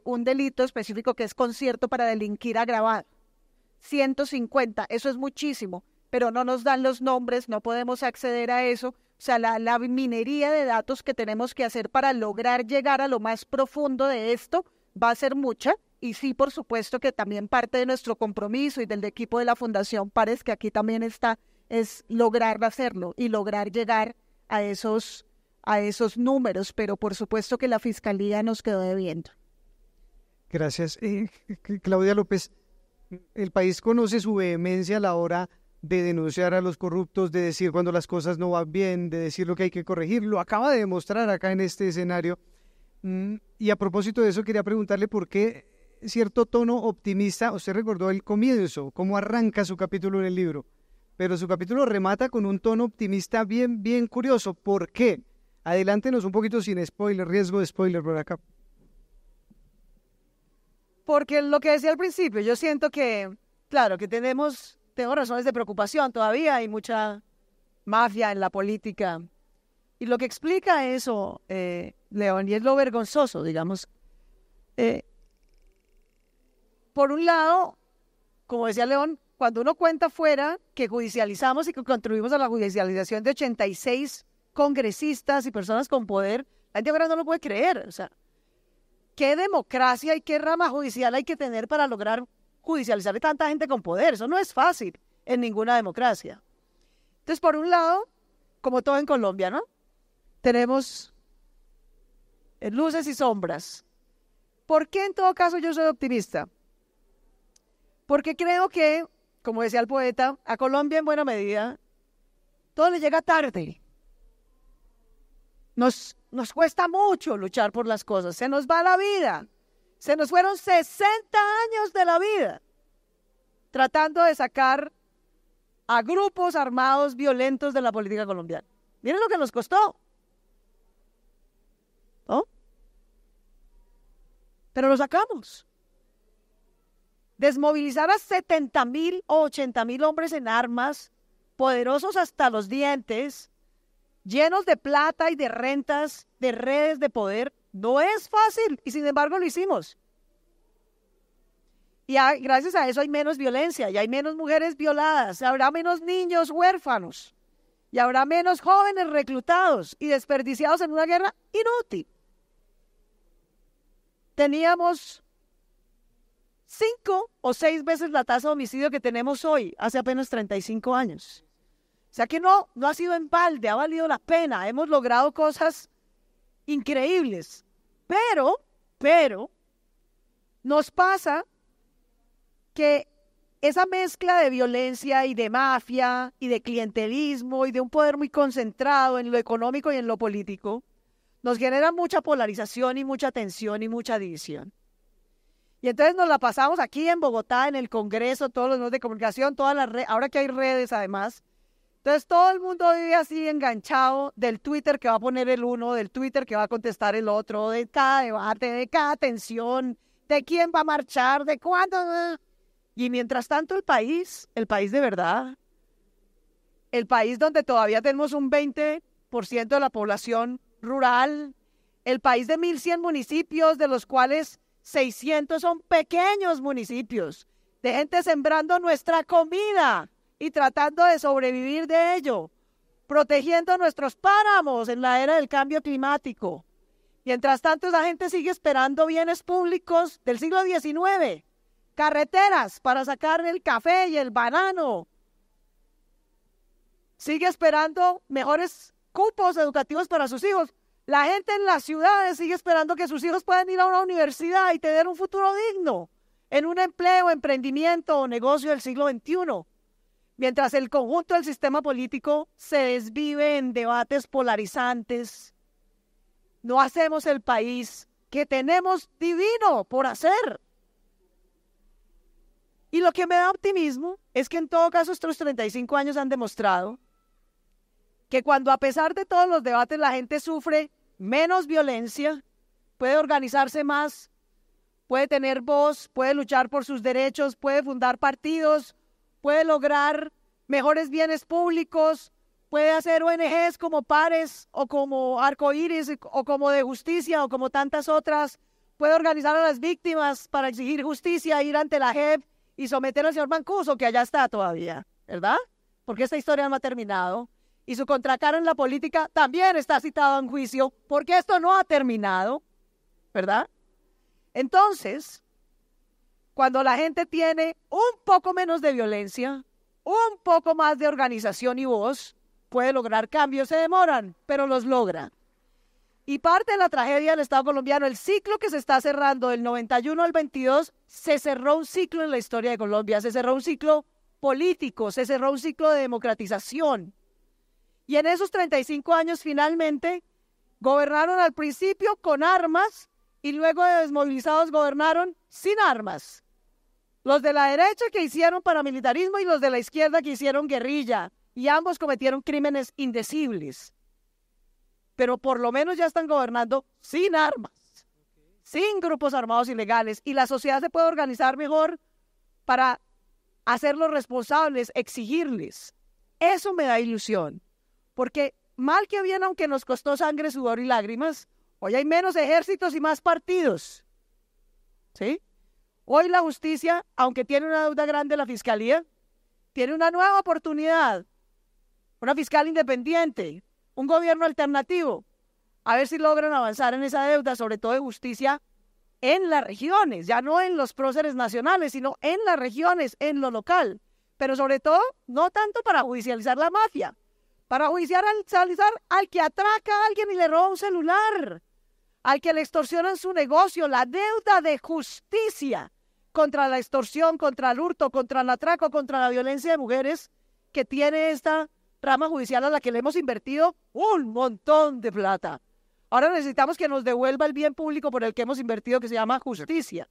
un delito específico que es concierto para delinquir agravado. 150, eso es muchísimo, pero no nos dan los nombres, no podemos acceder a eso. O sea, la minería de datos que tenemos que hacer para lograr llegar a lo más profundo de esto va a ser mucha. Y sí, por supuesto que también parte de nuestro compromiso y del equipo de la Fundación Pares, que aquí también está, es lograr hacerlo y lograr llegar a esos números, pero por supuesto que la Fiscalía nos quedó debiendo. Gracias. Claudia López, el país conoce su vehemencia a la hora de denunciar a los corruptos, de decir cuando las cosas no van bien, de decir lo que hay que corregir. Lo acaba de demostrar acá en este escenario. Y a propósito de eso, quería preguntarle por qué cierto tono optimista. Usted recordó el comienzo, cómo arranca su capítulo en el libro, pero su capítulo remata con un tono optimista bien, bien curioso. ¿Por qué? Adelántenos un poquito sin spoiler, riesgo de spoiler por acá. Porque lo que decía al principio, yo siento que, claro, que tengo razones de preocupación todavía, hay mucha mafia en la política. Y lo que explica eso, León, y es lo vergonzoso, digamos, por un lado, como decía León, cuando uno cuenta fuera que judicializamos y que contribuimos a la judicialización de 86 congresistas y personas con poder, la gente ahora no lo puede creer. O sea, ¿qué democracia y qué rama judicial hay que tener para lograr judicializar a tanta gente con poder? Eso no es fácil en ninguna democracia. Entonces, por un lado, como todo en Colombia, ¿no? Tenemos luces y sombras. ¿Por qué en todo caso yo soy optimista? Porque creo que, como decía el poeta, a Colombia en buena medida todo le llega tarde. Nos cuesta mucho luchar por las cosas, se nos va la vida, se nos fueron 60 años de la vida tratando de sacar a grupos armados violentos de la política colombiana. Miren lo que nos costó, ¿no? Pero lo sacamos. Desmovilizar a 70,000 o 80,000 hombres en armas, poderosos hasta los dientes, llenos de plata y de rentas, de redes de poder, no es fácil, y sin embargo lo hicimos. Y gracias a eso hay menos violencia, y hay menos mujeres violadas, habrá menos niños huérfanos, y habrá menos jóvenes reclutados y desperdiciados en una guerra inútil. Teníamos 5 o 6 veces la tasa de homicidio que tenemos hoy, hace apenas 35 años. O sea que no ha sido en balde, ha valido la pena, hemos logrado cosas increíbles. Pero, nos pasa que esa mezcla de violencia y de mafia y de clientelismo y de un poder muy concentrado en lo económico y en lo político, nos genera mucha polarización y mucha tensión y mucha división. Y entonces nos la pasamos aquí en Bogotá, en el Congreso, todos los medios de comunicación, todas las redes, ahora que hay redes además, Entonces todo el mundo vive así enganchado del Twitter que va a poner el uno, del Twitter que va a contestar el otro, de cada debate, de cada tensión, de quién va a marchar, de cuándo. Y mientras tanto el país de verdad, el país donde todavía tenemos un 20% de la población rural, el país de 1.100 municipios, de los cuales 600 son pequeños municipios, de gente sembrando nuestra comida y tratando de sobrevivir de ello, protegiendo nuestros páramos en la era del cambio climático. Mientras tanto, esa gente sigue esperando bienes públicos del siglo XIX, carreteras para sacar el café y el banano. Sigue esperando mejores cupos educativos para sus hijos. La gente en las ciudades sigue esperando que sus hijos puedan ir a una universidad y tener un futuro digno en un empleo, emprendimiento o negocio del siglo XXI. Mientras el conjunto del sistema político se desvive en debates polarizantes, no hacemos el país que tenemos divino por hacer. Y lo que me da optimismo es que en todo caso estos 35 años han demostrado que cuando a pesar de todos los debates la gente sufre menos violencia, puede organizarse más, puede tener voz, puede luchar por sus derechos, puede fundar partidos, puede lograr mejores bienes públicos, puede hacer ONGs como Pares o como Arcoíris o como de Justicia o como tantas otras, puede organizar a las víctimas para exigir justicia, ir ante la JEP y someter al señor Mancuso, que allá está todavía, ¿verdad? Porque esta historia no ha terminado. Y su contracara en la política también está citado en juicio, porque esto no ha terminado, ¿verdad? Entonces, cuando la gente tiene un poco menos de violencia, un poco más de organización y voz, puede lograr cambios. Se demoran, pero los logra. Y parte de la tragedia del Estado colombiano, el ciclo que se está cerrando del 91 al 22, se cerró un ciclo en la historia de Colombia, se cerró un ciclo político, se cerró un ciclo de democratización. Y en esos 35 años finalmente gobernaron al principio con armas y luego de desmovilizados gobernaron sin armas. Los de la derecha que hicieron paramilitarismo y los de la izquierda que hicieron guerrilla, y ambos cometieron crímenes indecibles. Pero por lo menos ya están gobernando sin armas, sin grupos armados ilegales, y la sociedad se puede organizar mejor para hacerlos responsables, exigirles. Eso me da ilusión. Porque mal que bien, aunque nos costó sangre, sudor y lágrimas, hoy hay menos ejércitos y más partidos. ¿Sí? Hoy la justicia, aunque tiene una deuda grande la fiscalía, tiene una nueva oportunidad. Una fiscal independiente, un gobierno alternativo. A ver si logran avanzar en esa deuda, sobre todo de justicia, en las regiones, ya no en los próceres nacionales, sino en las regiones, en lo local. Pero sobre todo, no tanto para judicializar la mafia, para judicializar al que atraca a alguien y le roba un celular, al que le extorsionan su negocio, la deuda de justicia contra la extorsión, contra el hurto, contra el atraco, contra la violencia de mujeres que tiene esta rama judicial a la que le hemos invertido un montón de plata. Ahora necesitamos que nos devuelva el bien público por el que hemos invertido, que se llama justicia.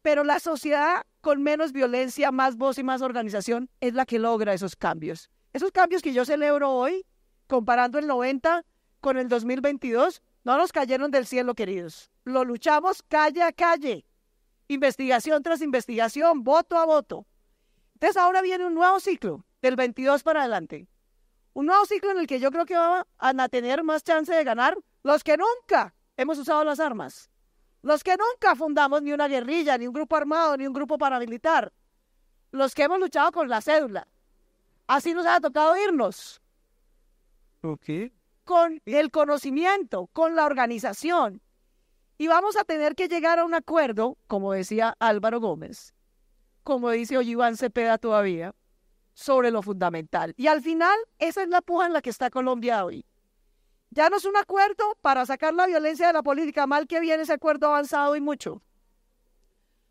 Pero la sociedad con menos violencia, más voz y más organización es la que logra esos cambios. Esos cambios que yo celebro hoy, comparando el 90 con el 2022, no nos cayeron del cielo, queridos. Lo luchamos calle a calle, investigación tras investigación, voto a voto. Entonces ahora viene un nuevo ciclo, del 22 para adelante. Un nuevo ciclo en el que yo creo que van a tener más chance de ganar los que nunca hemos usado las armas. Los que nunca fundamos ni una guerrilla, ni un grupo armado, ni un grupo paramilitar. Los que hemos luchado con la cédula. Así nos ha tocado irnos. Okay. Con el conocimiento, con la organización. Y vamos a tener que llegar a un acuerdo, como decía Álvaro Gómez, como dice Iván Cepeda todavía, sobre lo fundamental. Y al final, esa es la puja en la que está Colombia hoy. Ya no es un acuerdo para sacar la violencia de la política, mal que bien ese acuerdo ha avanzado y mucho.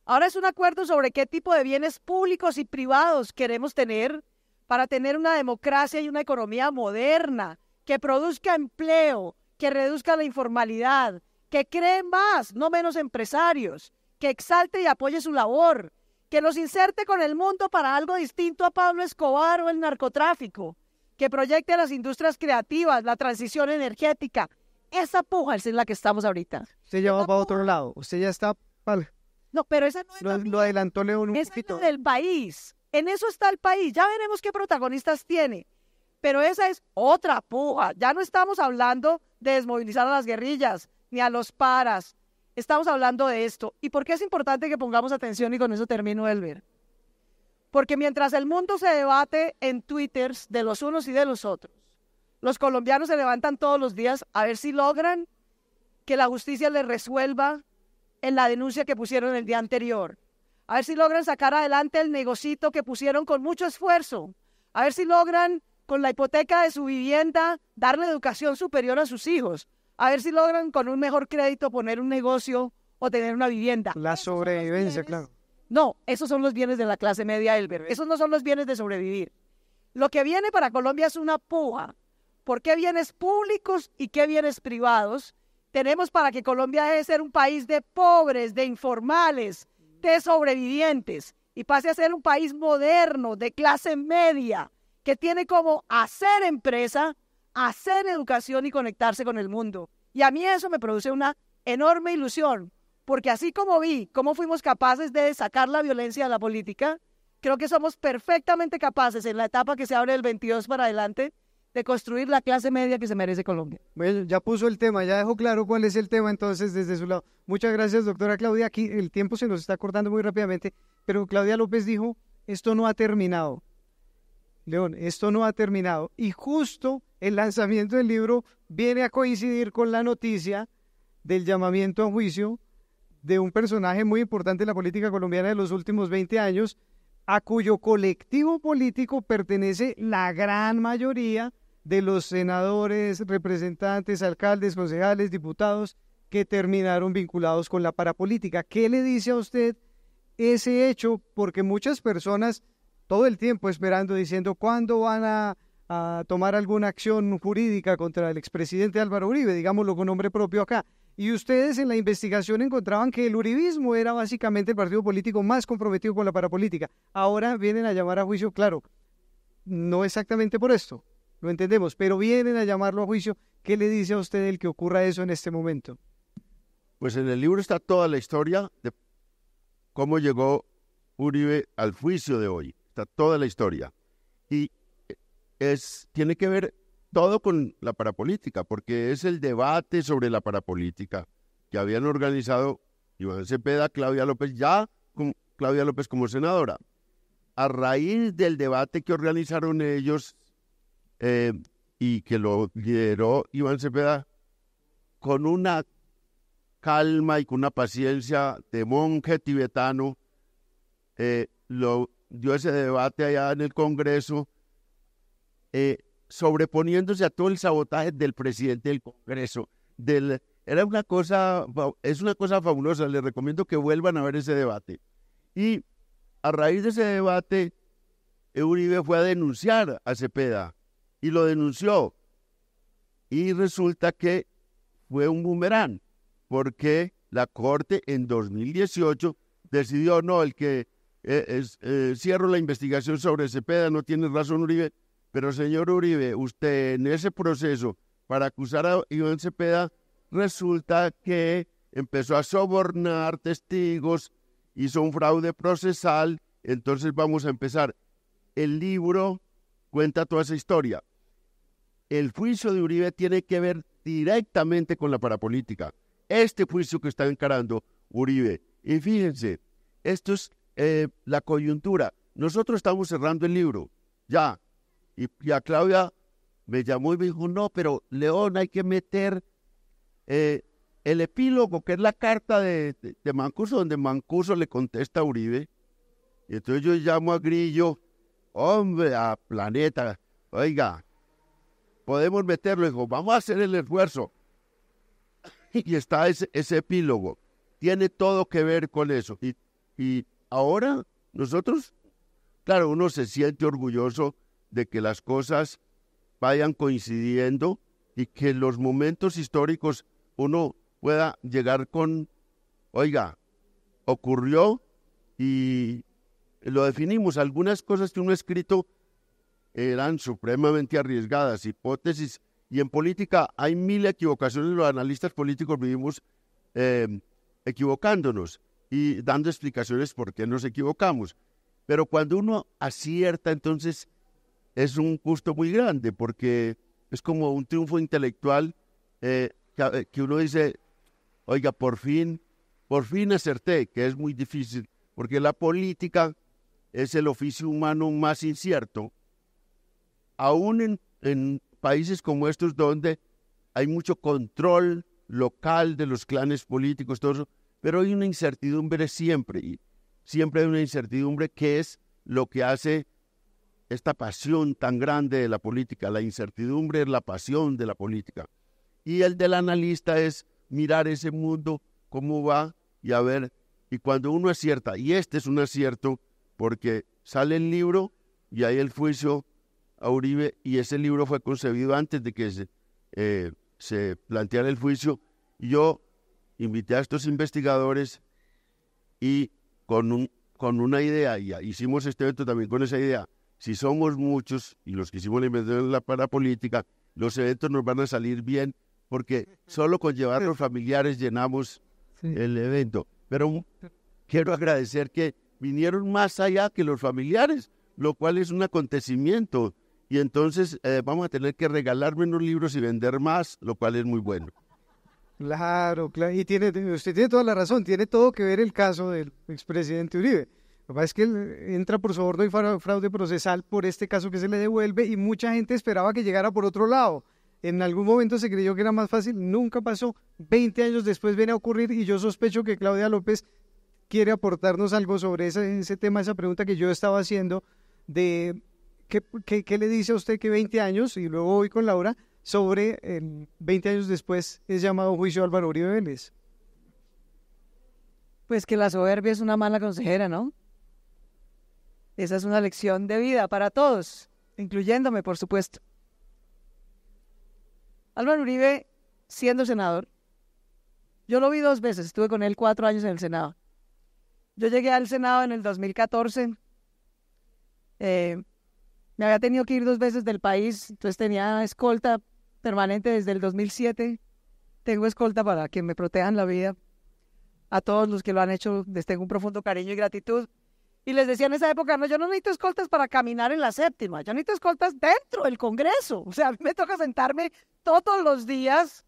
Ahora es un acuerdo sobre qué tipo de bienes públicos y privados queremos tener para tener una democracia y una economía moderna, que produzca empleo, que reduzca la informalidad, que cree más, no menos empresarios, que exalte y apoye su labor, que nos inserte con el mundo para algo distinto a Pablo Escobar o el narcotráfico, que proyecte las industrias creativas, la transición energética. Esa puja es en la que estamos ahorita. Usted ya va para otro lado. Usted ya está... No, pero esa no es la mía. Lo adelantó León un Esa poquito. es la del país. En eso está el país. Ya veremos qué protagonistas tiene. Pero esa es otra puja. Ya no estamos hablando de desmovilizar a las guerrillas ni a los paras. Estamos hablando de esto. ¿Y por qué es importante que pongamos atención? Y con eso termino, Elber. Porque mientras el mundo se debate en twitters de los unos y de los otros, los colombianos se levantan todos los días a ver si logran que la justicia les resuelva en la denuncia que pusieron el día anterior. A ver si logran sacar adelante el negocito que pusieron con mucho esfuerzo. A ver si logran, con la hipoteca de su vivienda, darle educación superior a sus hijos. A ver si logran, con un mejor crédito, poner un negocio o tener una vivienda. La sobrevivencia, claro. No, esos son los bienes de la clase media, Elber. Esos no son los bienes de sobrevivir. Lo que viene para Colombia es una puja. ¿Por qué bienes públicos y qué bienes privados tenemos para que Colombia deje de ser un país de pobres, de informales, de sobrevivientes y pase a ser un país moderno, de clase media, que tiene como hacer empresa, hacer educación y conectarse con el mundo? Y a mí eso me produce una enorme ilusión, porque así como vi cómo fuimos capaces de sacar la violencia de la política, creo que somos perfectamente capaces en la etapa que se abre del 22 para adelante de construir la clase media que se merece Colombia. Bueno, ya puso el tema, ya dejó claro cuál es el tema entonces desde su lado. Muchas gracias, doctora Claudia. Aquí el tiempo se nos está cortando muy rápidamente, pero Claudia López dijo, esto no ha terminado. León, esto no ha terminado. Y justo el lanzamiento del libro viene a coincidir con la noticia del llamamiento a juicio de un personaje muy importante en la política colombiana de los últimos 20 años, a cuyo colectivo político pertenece la gran mayoría de los senadores, representantes, alcaldes, concejales, diputados que terminaron vinculados con la parapolítica. ¿Qué le dice a usted ese hecho? Porque muchas personas todo el tiempo esperando, diciendo cuándo van a tomar alguna acción jurídica contra el expresidente Álvaro Uribe, digámoslo con nombre propio acá. Y ustedes en la investigación encontraban que el uribismo era básicamente el partido político más comprometido con la parapolítica. Ahora vienen a llamar a juicio, claro, no exactamente por esto, lo entendemos, pero vienen a llamarlo a juicio. ¿Qué le dice a usted el que ocurra eso en este momento? Pues en el libro está toda la historia de cómo llegó Uribe al juicio de hoy. Está toda la historia. Y tiene que ver todo con la parapolítica, porque es el debate sobre la parapolítica que habían organizado Iván Cepeda, Claudia López, ya con Claudia López como senadora. A raíz del debate que organizaron ellos y que lo lideró Iván Cepeda con una calma y con una paciencia de monje tibetano, lo dio ese debate allá en el Congreso, sobreponiéndose a todo el sabotaje del presidente del Congreso. Es una cosa fabulosa, les recomiendo que vuelvan a ver ese debate. Y a raíz de ese debate, Uribe fue a denunciar a Cepeda, y lo denunció. Y resulta que fue un boomerang, porque la Corte en 2018 decidió, no, el que cierro la investigación sobre Cepeda, no tiene razón Uribe. Pero señor Uribe, usted en ese proceso para acusar a Iván Cepeda, resulta que empezó a sobornar testigos, hizo un fraude procesal, entonces vamos a empezar. El libro cuenta toda esa historia. El juicio de Uribe tiene que ver directamente con la parapolítica. Este juicio que está encarando Uribe. Y fíjense, esto es la coyuntura. Nosotros estamos cerrando el libro, ya. Y a Claudia me llamó y me dijo, no, pero León, hay que meter el epílogo, que es la carta de Mancuso, donde Mancuso le contesta a Uribe. Y entonces yo llamo a Grillo, hombre, a Planeta, oiga, podemos meterlo. Dijo, vamos a hacer el esfuerzo. Y está ese epílogo. Tiene todo que ver con eso. Y ahora nosotros, claro, uno se siente orgulloso de que las cosas vayan coincidiendo y que en los momentos históricos uno pueda llegar con, oiga, ocurrió y lo definimos. Algunas cosas que uno ha escrito eran supremamente arriesgadas, hipótesis, y en política hay mil equivocaciones, los analistas políticos vivimos equivocándonos y dando explicaciones por qué nos equivocamos. Pero cuando uno acierta, entonces es un gusto muy grande, porque es como un triunfo intelectual que uno dice, oiga, por fin acerté, que es muy difícil, porque la política es el oficio humano más incierto, aún en países como estos donde hay mucho control local de los clanes políticos, todo eso, pero hay una incertidumbre siempre, y siempre hay una incertidumbre que es lo que hace esta pasión tan grande de la política. La incertidumbre es la pasión de la política. Y el del analista es mirar ese mundo, cómo va, y a ver, y cuando uno acierta, y este es un acierto, porque sale el libro y hay el juicio a Uribe, y ese libro fue concebido antes de que se planteara el juicio. Yo invité a estos investigadores y con una idea, y hicimos este evento también con esa idea. Si somos muchos, y los que hicimos la investigación en la parapolítica, los eventos nos van a salir bien, porque solo con llevar a los familiares llenamos el evento. Pero quiero agradecer que vinieron más allá que los familiares, lo cual es un acontecimiento. Y entonces vamos a tener que regalar menos libros y vender más, lo cual es muy bueno. Claro, y usted tiene toda la razón, tiene todo que ver el caso del expresidente Uribe. Lo que pasa es que él entra por soborno y fraude procesal por este caso que se le devuelve, y mucha gente esperaba que llegara por otro lado. En algún momento se creyó que era más fácil, nunca pasó. 20 años después viene a ocurrir, y yo sospecho que Claudia López quiere aportarnos algo sobre ese tema, esa pregunta que yo estaba haciendo de ¿qué le dice a usted que 20 años, y luego voy con Laura, sobre 20 años después es llamado juicio Álvaro Uribe Vélez? Pues que la soberbia es una mala consejera, ¿no? Esa es una lección de vida para todos, incluyéndome, por supuesto. Álvaro Uribe, siendo senador, yo lo vi 2 veces, estuve con él 4 años en el Senado. Yo llegué al Senado en el 2014, me había tenido que ir 2 veces del país, entonces tenía escolta permanente desde el 2007. Tengo escolta para que me protejan la vida. A todos los que lo han hecho les tengo un profundo cariño y gratitud. Y les decía en esa época, no, yo no necesito escoltas para caminar en la séptima, yo necesito escoltas dentro del Congreso. O sea, a mí me toca sentarme todos los días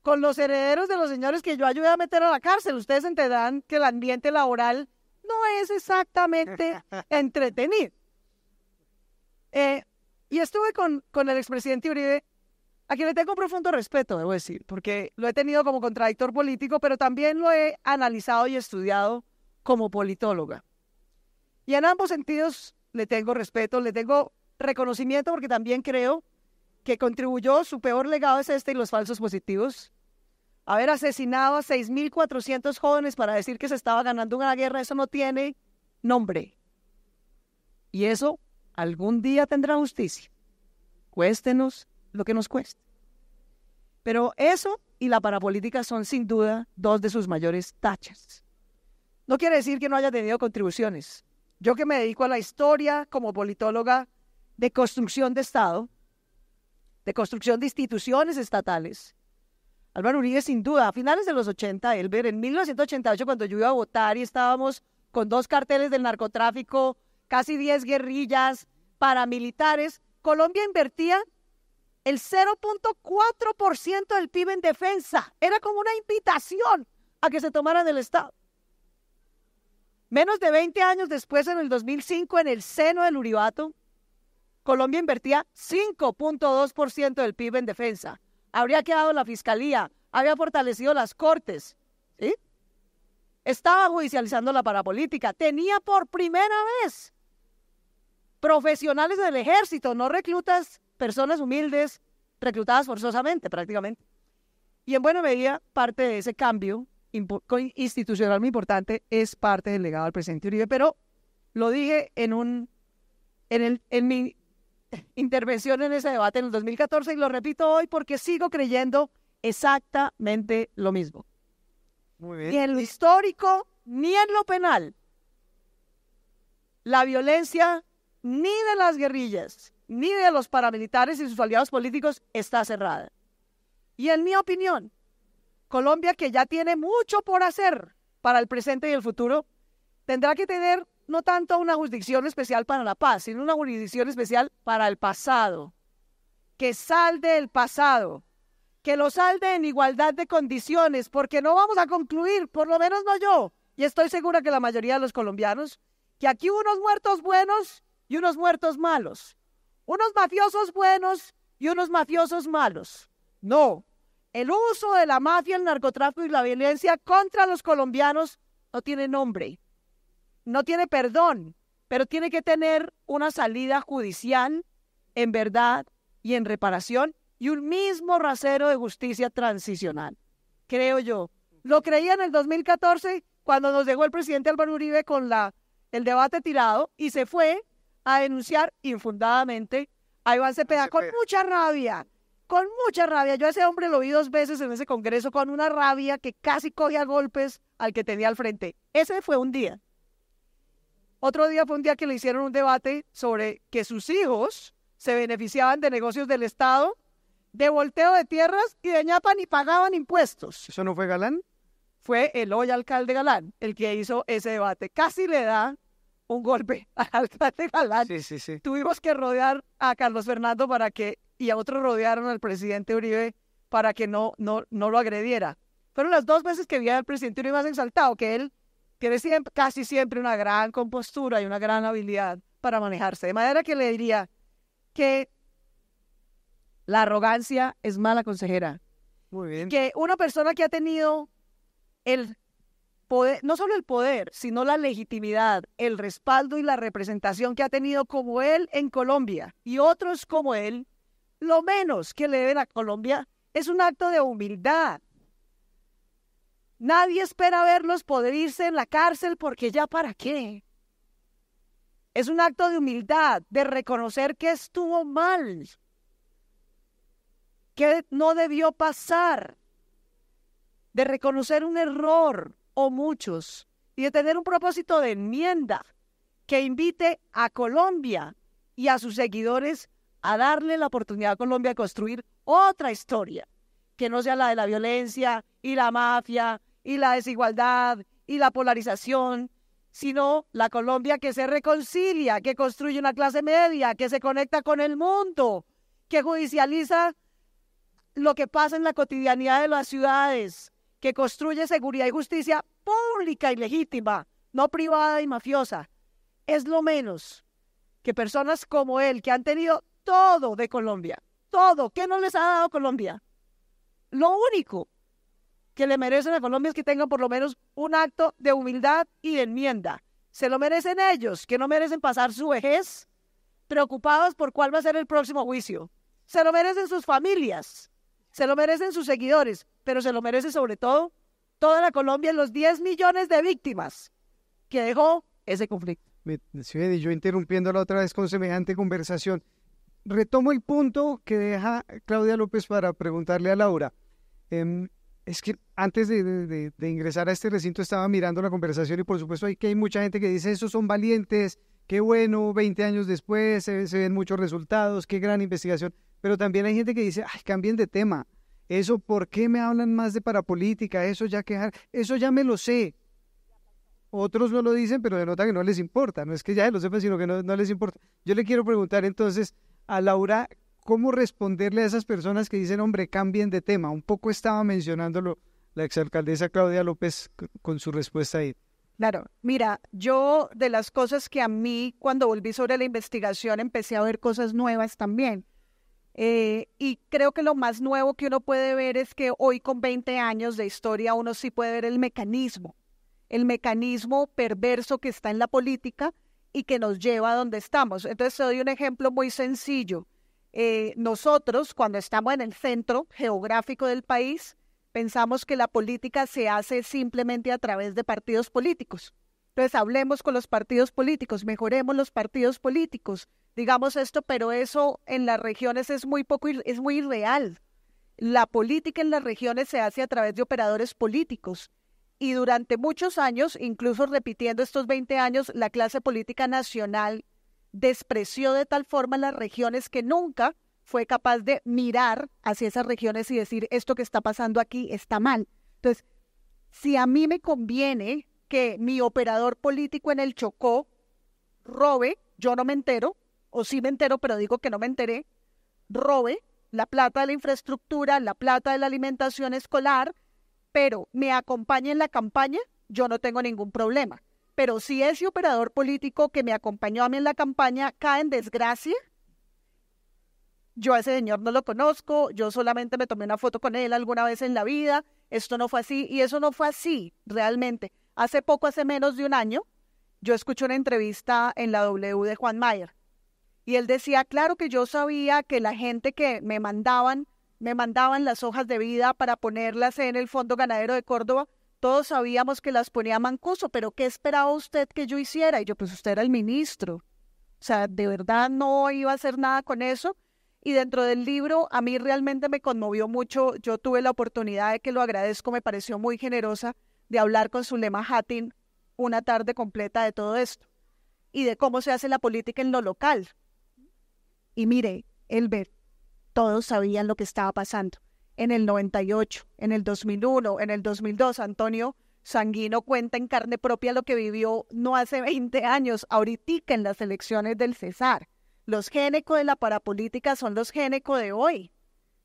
con los herederos de los señores que yo ayudé a meter a la cárcel. Ustedes entenderán que el ambiente laboral no es exactamente entretenido. Y estuve con el expresidente Uribe, a quien le tengo un profundo respeto, debo decir, porque lo he tenido como contradictor político, pero también lo he analizado y estudiado como politóloga. Y en ambos sentidos le tengo respeto, le tengo reconocimiento, porque también creo que contribuyó, su peor legado es este y los falsos positivos. Haber asesinado a 6.400 jóvenes para decir que se estaba ganando una guerra, eso no tiene nombre. Y eso algún día tendrá justicia. Cuéstenos lo que nos cueste. Pero eso y la parapolítica son sin duda 2 de sus mayores tachas. No quiere decir que no haya tenido contribuciones. Yo, que me dedico a la historia como politóloga de construcción de Estado, de construcción de instituciones estatales, Álvaro Uribe sin duda, a finales de los 80, Elber, en 1988, cuando yo iba a votar y estábamos con 2 carteles del narcotráfico, casi 10 guerrillas, paramilitares, Colombia invertía el 0.4% del PIB en defensa. Era como una invitación a que se tomaran el Estado. Menos de 20 años después, en el 2005, en el seno del Uribato, Colombia invertía 5.2% del PIB en defensa. Habría quedado la fiscalía, había fortalecido las cortes, ¿sí? Estaba judicializando la parapolítica, tenía por primera vez profesionales del ejército, no reclutas, personas humildes, reclutadas forzosamente prácticamente. Y en buena medida, parte de ese cambio institucional muy importante es parte del legado del presidente Uribe, pero lo dije en mi intervención en ese debate en el 2014 y lo repito hoy porque sigo creyendo exactamente lo mismo. Muy bien. Ni en lo histórico, ni en lo penal, la violencia ni de las guerrillas, ni de los paramilitares y sus aliados políticos está cerrada. Y en mi opinión, Colombia, que ya tiene mucho por hacer para el presente y el futuro, tendrá que tener no tanto una jurisdicción especial para la paz, sino una jurisdicción especial para el pasado, que salde el pasado, que lo salde en igualdad de condiciones, porque no vamos a concluir, por lo menos no yo, y estoy segura que la mayoría de los colombianos, que aquí hubo unos muertos buenos y unos muertos malos, unos mafiosos buenos y unos mafiosos malos. No, el uso de la mafia, el narcotráfico y la violencia contra los colombianos no tiene nombre, no tiene perdón, pero tiene que tener una salida judicial en verdad y en reparación y un mismo rasero de justicia transicional, creo yo. Lo creía en el 2014 cuando nos dejó el presidente Álvaro Uribe con el debate tirado y se fue a denunciar infundadamente a Iván Cepeda con mucha rabia. Con mucha rabia. Yo a ese hombre lo vi 2 veces en ese congreso con una rabia que casi cogía golpes al que tenía al frente. Ese fue un día. Otro día fue un día que le hicieron un debate sobre que sus hijos se beneficiaban de negocios del Estado, de volteo de tierras y de ñapa ni pagaban impuestos. ¿Eso no fue Galán? Fue el hoy alcalde Galán el que hizo ese debate. Casi le da un golpe al alcalde Galán. Sí. Tuvimos que rodear a Carlos Fernando y a otros rodearon al presidente Uribe para que no lo agrediera. Fueron las 2 veces que vi al presidente Uribe más exaltado, que él tiene casi siempre una gran compostura y una gran habilidad para manejarse. De manera que le diría que la arrogancia es mala consejera. Muy bien. Que una persona que ha tenido el poder, no solo el poder, sino la legitimidad, el respaldo y la representación que ha tenido como él en Colombia y otros como él, lo menos que le deben a Colombia es un acto de humildad. Nadie espera verlos poder irse en la cárcel porque ya para qué. Es un acto de humildad, de reconocer que estuvo mal, que no debió pasar, de reconocer un error o muchos y de tener un propósito de enmienda que invite a Colombia y a sus seguidores a darle la oportunidad a Colombia de construir otra historia, que no sea la de la violencia y la mafia y la desigualdad y la polarización, sino la Colombia que se reconcilia, que construye una clase media, que se conecta con el mundo, que judicializa lo que pasa en la cotidianidad de las ciudades, que construye seguridad y justicia pública y legítima, no privada y mafiosa. Es lo menos que personas como él, que han tenido todo de Colombia, todo, ¿qué no les ha dado Colombia? Lo único que le merecen a Colombia es que tengan por lo menos un acto de humildad y de enmienda. Se lo merecen ellos, que no merecen pasar su vejez preocupados por cuál va a ser el próximo juicio. Se lo merecen sus familias, se lo merecen sus seguidores, pero se lo merece sobre todo toda la Colombia y los 10 millones de víctimas que dejó ese conflicto. Sí, yo interrumpiéndola otra vez con semejante conversación. Retomo el punto que deja Claudia López para preguntarle a Laura. Es que antes de ingresar a este recinto estaba mirando la conversación y por supuesto hay mucha gente que dice esos son valientes, qué bueno, 20 años después se ven muchos resultados, qué gran investigación, pero también hay gente que dice, ay, cambien de tema, eso, ¿por qué me hablan más de parapolítica? Eso ya me lo sé. Otros no lo dicen, pero denota que no les importa, no es que ya lo sepan, sino que no les importa. Yo le quiero preguntar entonces a Laura, ¿cómo responderle a esas personas que dicen, hombre, cambien de tema? Un poco estaba mencionándolo la exalcaldesa Claudia López con su respuesta ahí. Claro, mira, yo de las cosas que a mí cuando volví sobre la investigación empecé a ver cosas nuevas también. Y creo que lo más nuevo que uno puede ver es que hoy con 20 años de historia uno sí puede ver el mecanismo perverso que está en la política y que nos lleva a donde estamos. Entonces te doy un ejemplo muy sencillo. Nosotros, cuando estamos en el centro geográfico del país, pensamos que la política se hace simplemente a través de partidos políticos. Entonces hablemos con los partidos políticos, mejoremos los partidos políticos, digamos esto, pero eso en las regiones es muy irreal. La política en las regiones se hace a través de operadores políticos. Y durante muchos años, incluso repitiendo estos 20 años, la clase política nacional despreció de tal forma las regiones que nunca fue capaz de mirar hacia esas regiones y decir, esto que está pasando aquí está mal. Entonces, si a mí me conviene que mi operador político en el Chocó robe, yo no me entero, o sí me entero, pero digo que no me enteré, robe la plata de la infraestructura, la plata de la alimentación escolar, pero me acompañe en la campaña, yo no tengo ningún problema. Pero si ese operador político que me acompañó a mí en la campaña cae en desgracia, yo a ese señor no lo conozco, yo solamente me tomé una foto con él alguna vez en la vida, esto no fue así, y eso no fue así realmente. Hace poco, hace menos de un año, yo escuché una entrevista en la W de Juan Mayer, y él decía, claro que yo sabía que la gente que me mandaban las hojas de vida para ponerlas en el Fondo Ganadero de Córdoba, todos sabíamos que las ponía Mancuso, pero ¿qué esperaba usted que yo hiciera? Y yo, pues usted era el ministro. O sea, de verdad no iba a hacer nada con eso. Y dentro del libro a mí realmente me conmovió mucho. Yo tuve la oportunidad de que lo agradezco, me pareció muy generosa, de hablar con Zulema Hattin una tarde completa de todo esto y de cómo se hace la política en lo local. Y mire, Elber, todos sabían lo que estaba pasando. En el 98, en el 2001, en el 2002, Antonio Sanguino cuenta en carne propia lo que vivió no hace 20 años, ahorita en las elecciones del Cesar. Los Géneco de la parapolítica son los Géneco de hoy.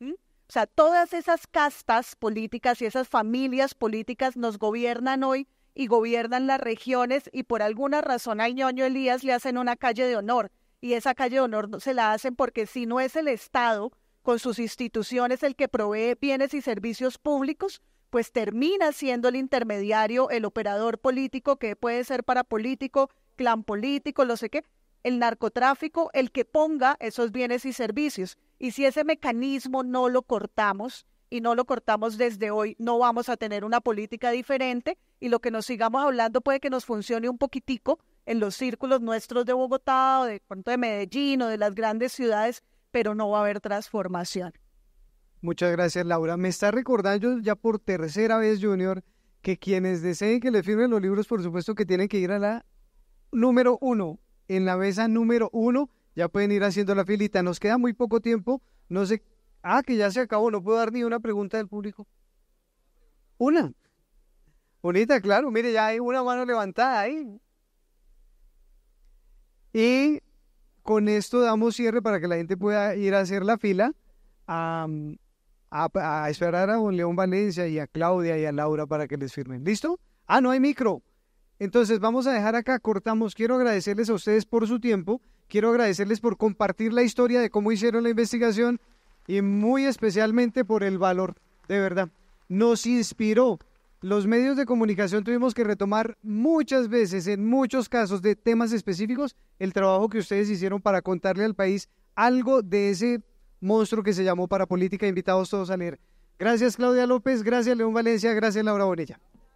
O sea, todas esas castas políticas y esas familias políticas nos gobiernan hoy y gobiernan las regiones y por alguna razón al ñoño Elías le hacen una calle de honor. Y esa calle de honor se la hacen porque si no es el Estado con sus instituciones el que provee bienes y servicios públicos, pues termina siendo el intermediario, el operador político que puede ser parapolítico, clan político, no sé qué, el narcotráfico, el que ponga esos bienes y servicios. Y si ese mecanismo no lo cortamos, y no lo cortamos desde hoy, no vamos a tener una política diferente y lo que nos sigamos hablando puede que nos funcione un poquitico en los círculos nuestros de Bogotá o de pronto de Medellín o de las grandes ciudades, pero no va a haber transformación. Muchas gracias, Laura. Me está recordando ya por tercera vez, Junior, que quienes deseen que le firmen los libros, por supuesto que tienen que ir a la número 1, en la mesa número 1, ya pueden ir haciendo la filita. Nos queda muy poco tiempo, no sé. Que ya se acabó, no puedo dar ni una pregunta del público. Una. Bonita, claro, mire, ya hay una mano levantada ahí. Y con esto damos cierre para que la gente pueda ir a hacer la fila, a esperar a don León Valencia y a Claudia y a Laura para que les firmen. ¿Listo? No hay micro. Entonces vamos a dejar acá, cortamos. Quiero agradecerles a ustedes por su tiempo, quiero agradecerles por compartir la historia de cómo hicieron la investigación y muy especialmente por el valor, de verdad. Nos inspiró. Los medios de comunicación tuvimos que retomar muchas veces, en muchos casos de temas específicos, el trabajo que ustedes hicieron para contarle al país algo de ese monstruo que se llamó Parapolítica. Invitados todos a leer. Gracias, Claudia López, gracias, León Valencia, gracias, Laura Bonilla.